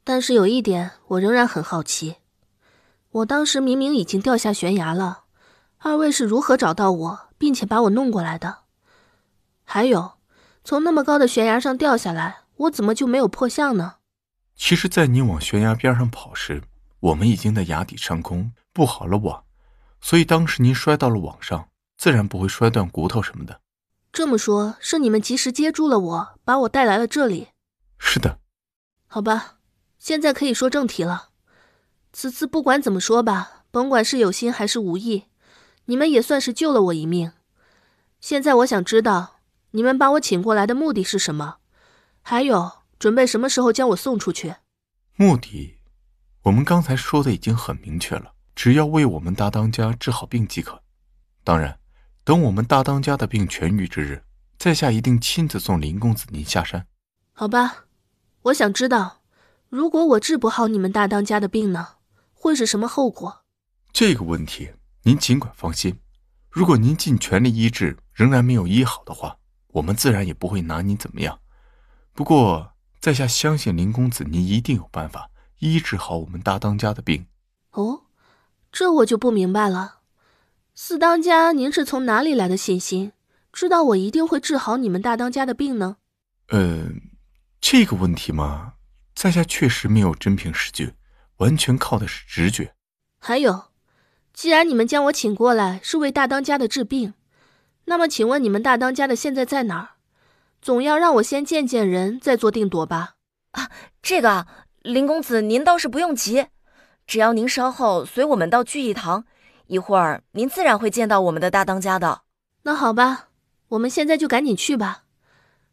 但是有一点我仍然很好奇，我当时明明已经掉下悬崖了，2位是如何找到我并且把我弄过来的？还有，从那么高的悬崖上掉下来，我怎么就没有破相呢？其实在你往悬崖边上跑时，我们已经在崖底上空布好了网，所以当时您摔到了网上，自然不会摔断骨头什么的。这么说，是你们及时接住了我，把我带来了这里。是的。好吧，现在可以说正题了。此次不管怎么说吧，甭管是有心还是无意，你们也算是救了我一命。现在我想知道，你们把我请过来的目的是什么？还有，准备什么时候将我送出去？目的，我们刚才说的已经很明确了，只要为我们大当家治好病即可。当然，等我们大当家的病痊愈之日，在下一定亲自送林公子您下山。好吧，我想知道，如果我治不好你们大当家的病呢，会是什么后果？这个问题您尽管放心，如果您尽全力医治仍然没有医好的话，我们自然也不会拿您怎么样。不过在下相信林公子您一定有办法医治好我们大当家的病。哦，这我就不明白了。四当家，您是从哪里来的信心，知道我一定会治好你们大当家的病呢？这个问题嘛，在下确实没有真凭实据，完全靠的是直觉。还有，既然你们将我请过来是为大当家的治病，那么请问你们大当家的现在在哪儿？总要让我先见见人再做定夺吧。这个林公子您倒是不用急，只要您稍后随我们到聚义堂，一会儿您自然会见到我们的大当家的。那好吧，我们现在就赶紧去吧。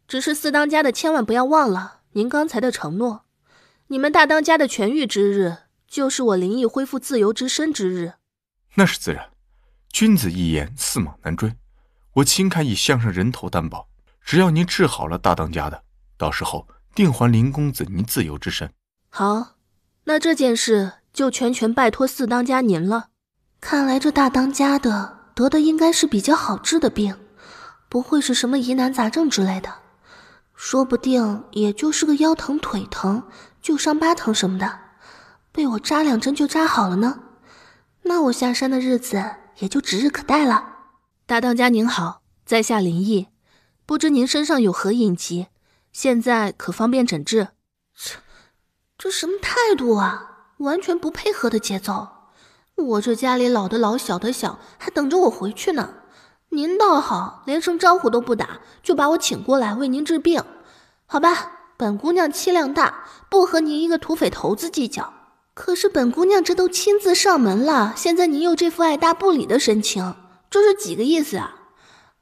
只是四当家的千万不要忘了您刚才的承诺，你们大当家的痊愈之日就是我林毅恢复自由之身之日。那是自然，君子一言，驷马难追。我秦凯以项上人头担保，只要您治好了大当家的，到时候定还林公子您自由之身。好，那这件事就全拜托四当家您了。看来这大当家的得的应该是比较好治的病，不会是什么疑难杂症之类的，说不定也就是个腰疼腿疼旧伤疤疼什么的，被我扎2针就扎好了呢。那我下山的日子也就指日可待了。大当家您好，在下林毅，不知您身上有何隐疾，现在可方便诊治？这什么态度啊，完全不配合的节奏。我这家里老的老小的小，还等着我回去呢。您倒好，连声招呼都不打，就把我请过来为您治病。好吧，本姑娘气量大，不和您一个土匪头子计较。可是本姑娘这都亲自上门了，现在您又这副爱答不理的神情，这是几个意思啊？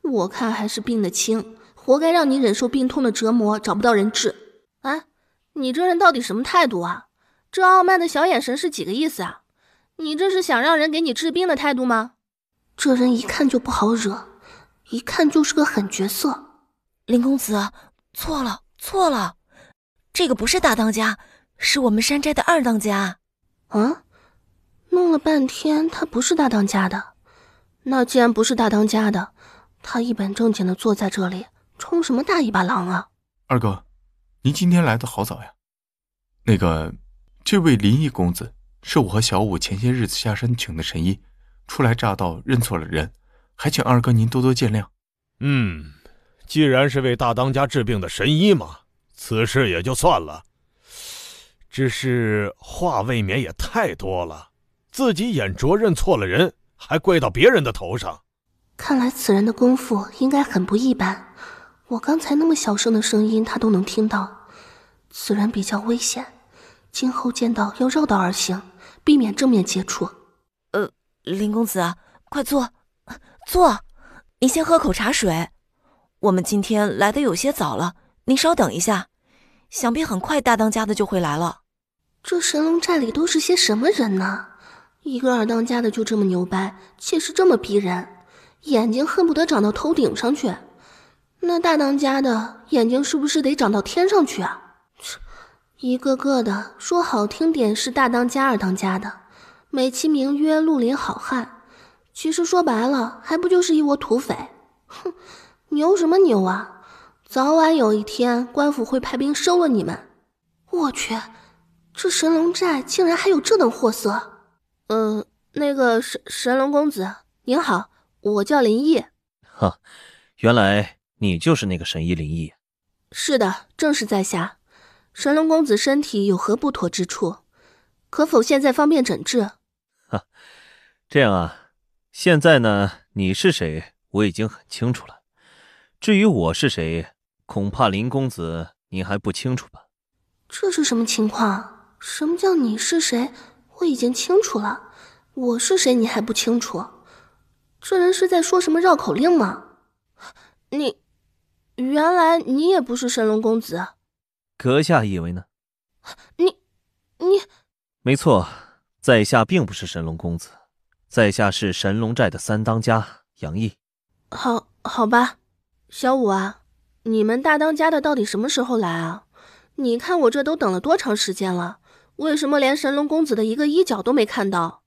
我看还是病得轻，活该让你忍受病痛的折磨，找不到人治。哎，你这人到底什么态度啊？这傲慢的小眼神是几个意思啊？你这是想让人给你治病的态度吗？这人一看就不好惹，一看就是个狠角色。林公子，错了，这个不是大当家，是我们山寨的2当家。啊，弄了半天他不是大当家的。那既然不是大当家的，他一本正经的坐在这里，冲什么大尾巴狼啊？二哥，您今天来的好早呀。那个，这位林毅公子是我和小五前些日子下山请的神医，初来乍到认错了人，还请二哥您多多见谅。既然是为大当家治病的神医嘛，此事也就算了。只是话未免也太多了，自己眼拙认错了人，还怪到别人的头上。看来此人的功夫应该很不一般，我刚才那么小声的声音他都能听到。此人比较危险，今后见到要绕道而行，避免正面接触。林公子，快坐，您先喝口茶水。我们今天来的有些早了，您稍等一下，想必很快大当家的就会来了。这神龙寨里都是些什么人呢？一个2当家的就这么牛掰，气势这么逼人，眼睛恨不得长到头顶上去。那大当家的眼睛是不是得长到天上去啊？一个个的说好听点是大当家2当家的，美其名曰绿林好汉，其实说白了还不就是一窝土匪。哼，牛什么牛啊，早晚有一天官府会派兵收了你们。我去，这神龙寨竟然还有这等货色。那个神龙公子您好，我叫林毅。哈，原来你就是那个神医林毅。是的，正是在下。神龙公子身体有何不妥之处，可否现在方便诊治？这样啊，现在呢，你是谁我已经很清楚了，至于我是谁，恐怕林公子你还不清楚吧？这是什么情况？什么叫你是谁我已经清楚了，我是谁你还不清楚？这人是在说什么绕口令吗？原来你也不是神龙公子。阁下以为呢？你没错，在下并不是神龙公子，在下是神龙寨的3当家杨毅。好吧，小五啊，你们大当家的到底什么时候来啊？你看我这都等了多长时间了，为什么连神龙公子的一个衣角都没看到？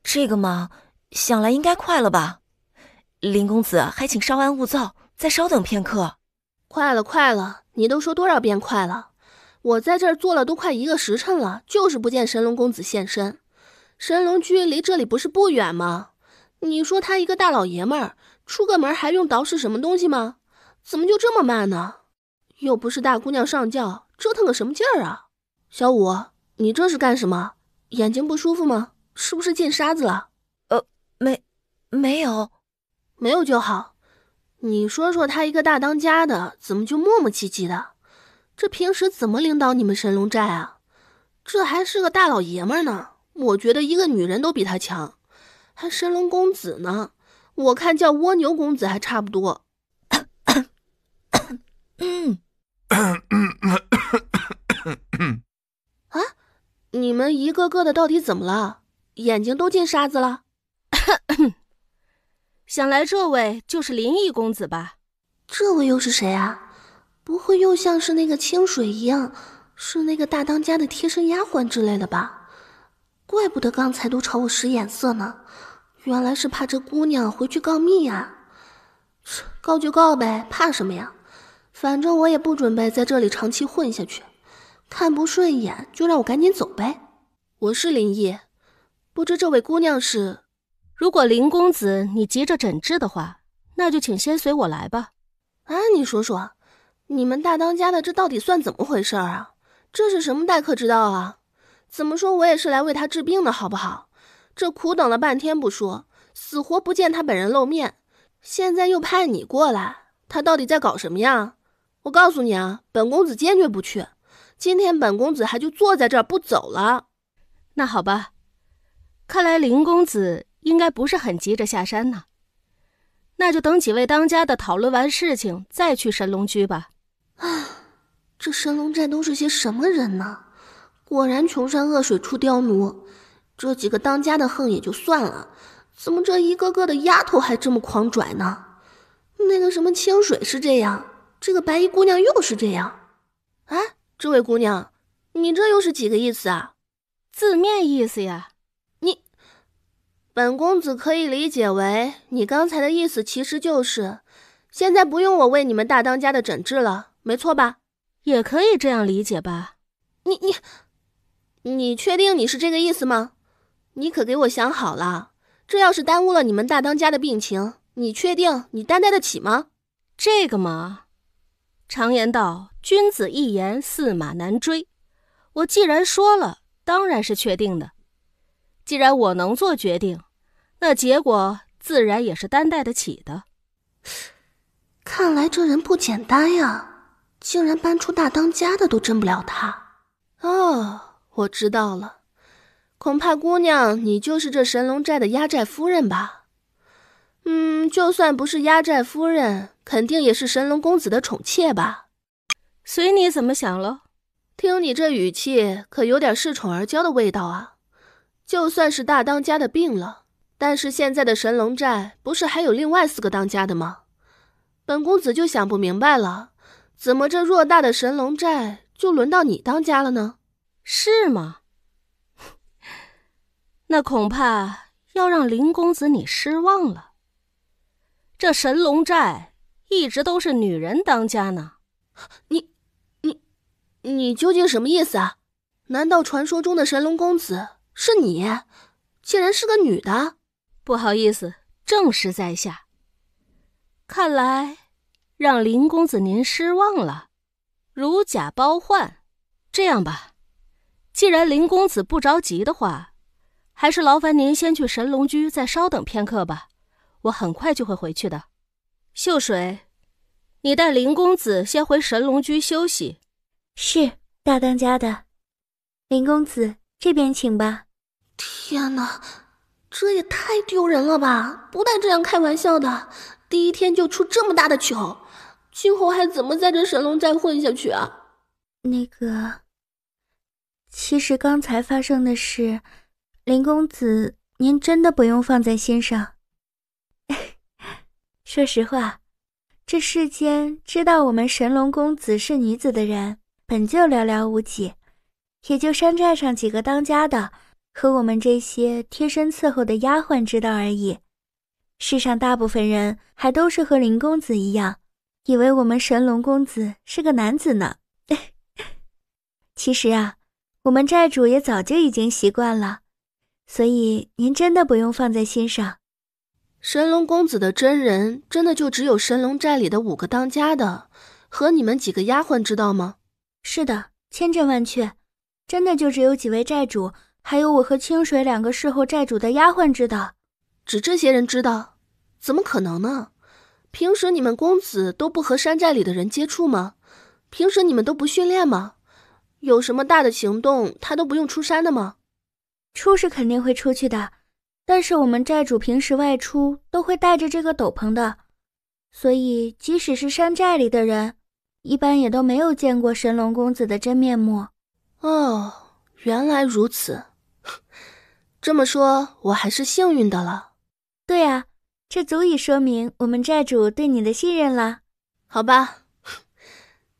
这个嘛，想来应该快了吧。林公子还请稍安勿躁，再稍等片刻。快了，你都说多少遍快了？我在这儿坐了都快1个时辰了，就是不见神龙公子现身。神龙居离这里不是不远吗？你说他一个大老爷们儿，出个门还用捯饬什么东西吗？怎么就这么慢呢？又不是大姑娘上轿，折腾个什么劲儿啊？小五，你这是干什么？眼睛不舒服吗？是不是进沙子了？没有。没有就好。你说说他一个大当家的，怎么就磨磨唧唧的？这平时怎么领导你们神龙寨啊？这还是个大老爷们呢，我觉得一个女人都比他强。还神龙公子呢，我看叫蜗牛公子还差不多。啊，你们一个个的到底怎么了？眼睛都进沙子了？想来这位就是林毅公子吧？这位又是谁啊？不会又像是那个清水一样，是那个大当家的贴身丫鬟之类的吧？怪不得刚才都朝我使眼色呢，原来是怕这姑娘回去告密啊。告就告呗，怕什么呀？反正我也不准备在这里长期混下去，看不顺眼就让我赶紧走呗。我是林毅，不知这位姑娘是……如果林公子你急着诊治的话，那就请先随我来吧。啊，你说说，你们大当家的这到底算怎么回事啊？这是什么待客之道啊？怎么说我也是来为他治病的好不好？这苦等了半天不说，死活不见他本人露面，现在又派你过来，他到底在搞什么呀？我告诉你啊，本公子坚决不去，今天本公子还就坐在这儿不走了。那好吧，看来林公子应该不是很急着下山呢，那就等几位当家的讨论完事情再去神龙居吧。这神龙寨都是些什么人呢？果然穷山恶水出刁奴，这几个当家的横也就算了，怎么这一个个的丫头还这么狂拽呢？那个什么清水是这样，这个白衣姑娘又是这样。啊，这位姑娘，你这又是几个意思啊？字面意思呀。本公子可以理解为，你刚才的意思其实就是，现在不用我为你们大当家的诊治了，没错吧？也可以这样理解吧。你确定你是这个意思吗？你可给我想好了，这要是耽误了你们大当家的病情，你确定你担待得起吗？这个嘛，常言道，君子一言，驷马难追。我既然说了，当然是确定的。既然我能做决定，那结果自然也是担待得起的。看来这人不简单呀，竟然搬出大当家的都真不了他。哦，我知道了，恐怕姑娘你就是这神龙寨的压寨夫人吧？就算不是压寨夫人，肯定也是神龙公子的宠妾吧？随你怎么想了。听你这语气，可有点恃宠而骄的味道啊。就算是大当家的病了，但是现在的神龙寨不是还有另外4个当家的吗？本公子就想不明白了，怎么这偌大的神龙寨就轮到你当家了呢？是吗？那恐怕要让林公子你失望了。这神龙寨一直都是女人当家呢。你究竟什么意思啊？难道传说中的神龙公子是你，竟然是个女的？不好意思，正是在下。看来让林公子您失望了，如假包换。这样吧，既然林公子不着急的话，还是劳烦您先去神龙居再稍等片刻吧，我很快就会回去的。秀水，你带林公子先回神龙居休息。是，大当家的。林公子，这边请吧。天哪，这也太丢人了吧！不带这样开玩笑的，第一天就出这么大的糗，今后还怎么在这神龙寨混下去啊？其实刚才发生的事，林公子您真的不用放在心上。说实话，这世间知道我们神龙公子是女子的人本就寥寥无几，也就山寨上几个当家的和我们这些贴身伺候的丫鬟知道而已。世上大部分人还都是和林公子一样，以为我们神龙公子是个男子呢。其实啊，我们寨主也早就已经习惯了，所以您真的不用放在心上。神龙公子的真人真的就只有神龙寨里的5个当家的和你们几个丫鬟知道吗？是的，千真万确，真的就只有几位寨主还有我和清水2个侍候寨主的丫鬟知道。只这些人知道？怎么可能呢？平时你们公子都不和山寨里的人接触吗？平时你们都不训练吗？有什么大的行动他都不用出山的吗？出是肯定会出去的，但是我们寨主平时外出都会带着这个斗篷的，所以即使是山寨里的人，一般也都没有见过神龙公子的真面目。哦，原来如此，这么说我还是幸运的了。对啊，这足以说明我们寨主对你的信任了。好吧，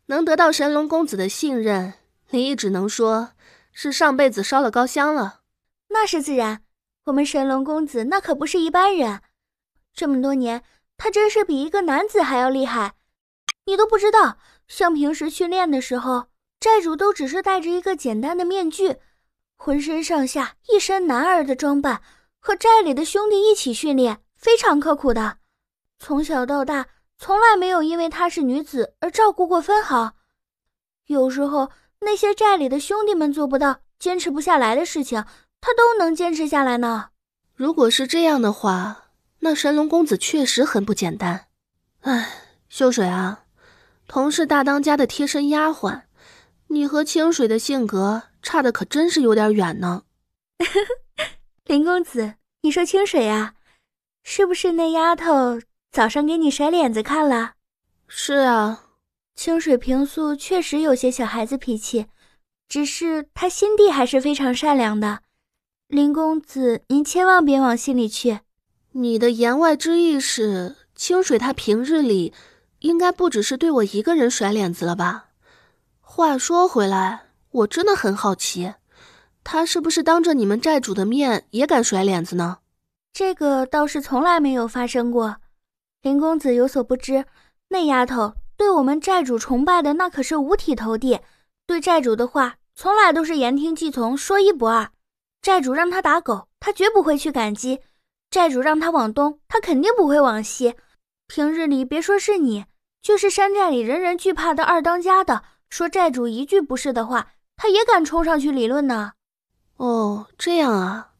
能得到神龙公子的信任，李毅只能说是上辈子烧了高香了。那是自然，我们神龙公子那可不是一般人，这么多年他真是比一个男子还要厉害。你都不知道，像平时训练的时候，寨主都只是戴着一个简单的面具，浑身上下一身男儿的装扮，和寨里的兄弟一起训练，非常刻苦的。从小到大从来没有因为她是女子而照顾过分毫。有时候那些寨里的兄弟们做不到、坚持不下来的事情，他都能坚持下来呢。如果是这样的话，那神龙公子确实很不简单。唉，秀水啊，同是大当家的贴身丫鬟，你和清水的性格差的可真是有点远呢。林公子，你说清水啊，是不是那丫头早上给你甩脸子看了？是啊，清水平素确实有些小孩子脾气，只是她心地还是非常善良的。林公子，您千万别往心里去。你的言外之意是，清水她平日里应该不只是对我一个人甩脸子了吧？话说回来，我真的很好奇，她是不是当着你们寨主的面也敢甩脸子呢？这个倒是从来没有发生过。林公子有所不知，那丫头对我们寨主崇拜的那可是五体投地，对寨主的话从来都是言听计从，说一不二。寨主让他打狗，他绝不会去感激；寨主让他往东，他肯定不会往西。平日里别说是你，就是山寨里人人惧怕的二当家的，说寨主一句不是的话，他也敢冲上去理论呢。哦，这样啊，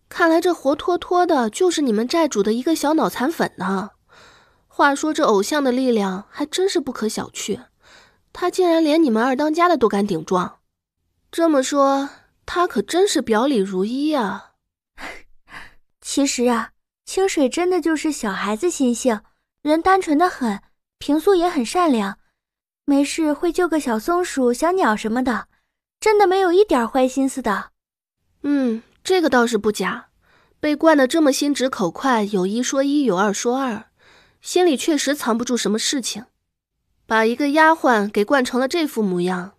看来这活脱脱的就是你们寨主的一个小脑残粉呢。话说这偶像的力量还真是不可小觑，他竟然连你们二当家的都敢顶撞。这么说，他可真是表里如一啊。其实啊，清水真的就是小孩子心性，人单纯的很，平素也很善良，没事会救个小松鼠、小鸟什么的，真的没有一点坏心思的。这个倒是不假，被惯得这么心直口快，有一说一，有二说二，心里确实藏不住什么事情。把一个丫鬟给惯成了这副模样，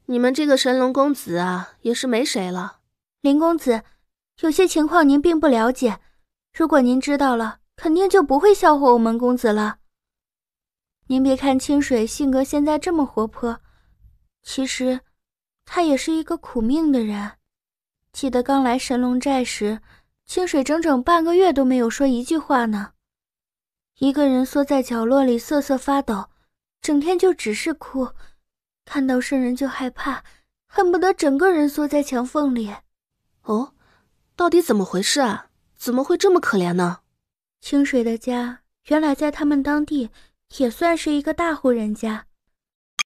你们这个神龙公子啊，也是没谁了。林公子，有些情况您并不了解，如果您知道了，肯定就不会笑话我们公子了。您别看清水性格现在这么活泼，其实他也是一个苦命的人。记得刚来神龙寨时，清水整整半个月都没有说一句话呢，一个人缩在角落里瑟瑟发抖，整天就只是哭，看到生人就害怕，恨不得整个人缩在墙缝里。哦，到底怎么回事啊？怎么会这么可怜呢？清水的家原来在他们当地也算是一个大户人家，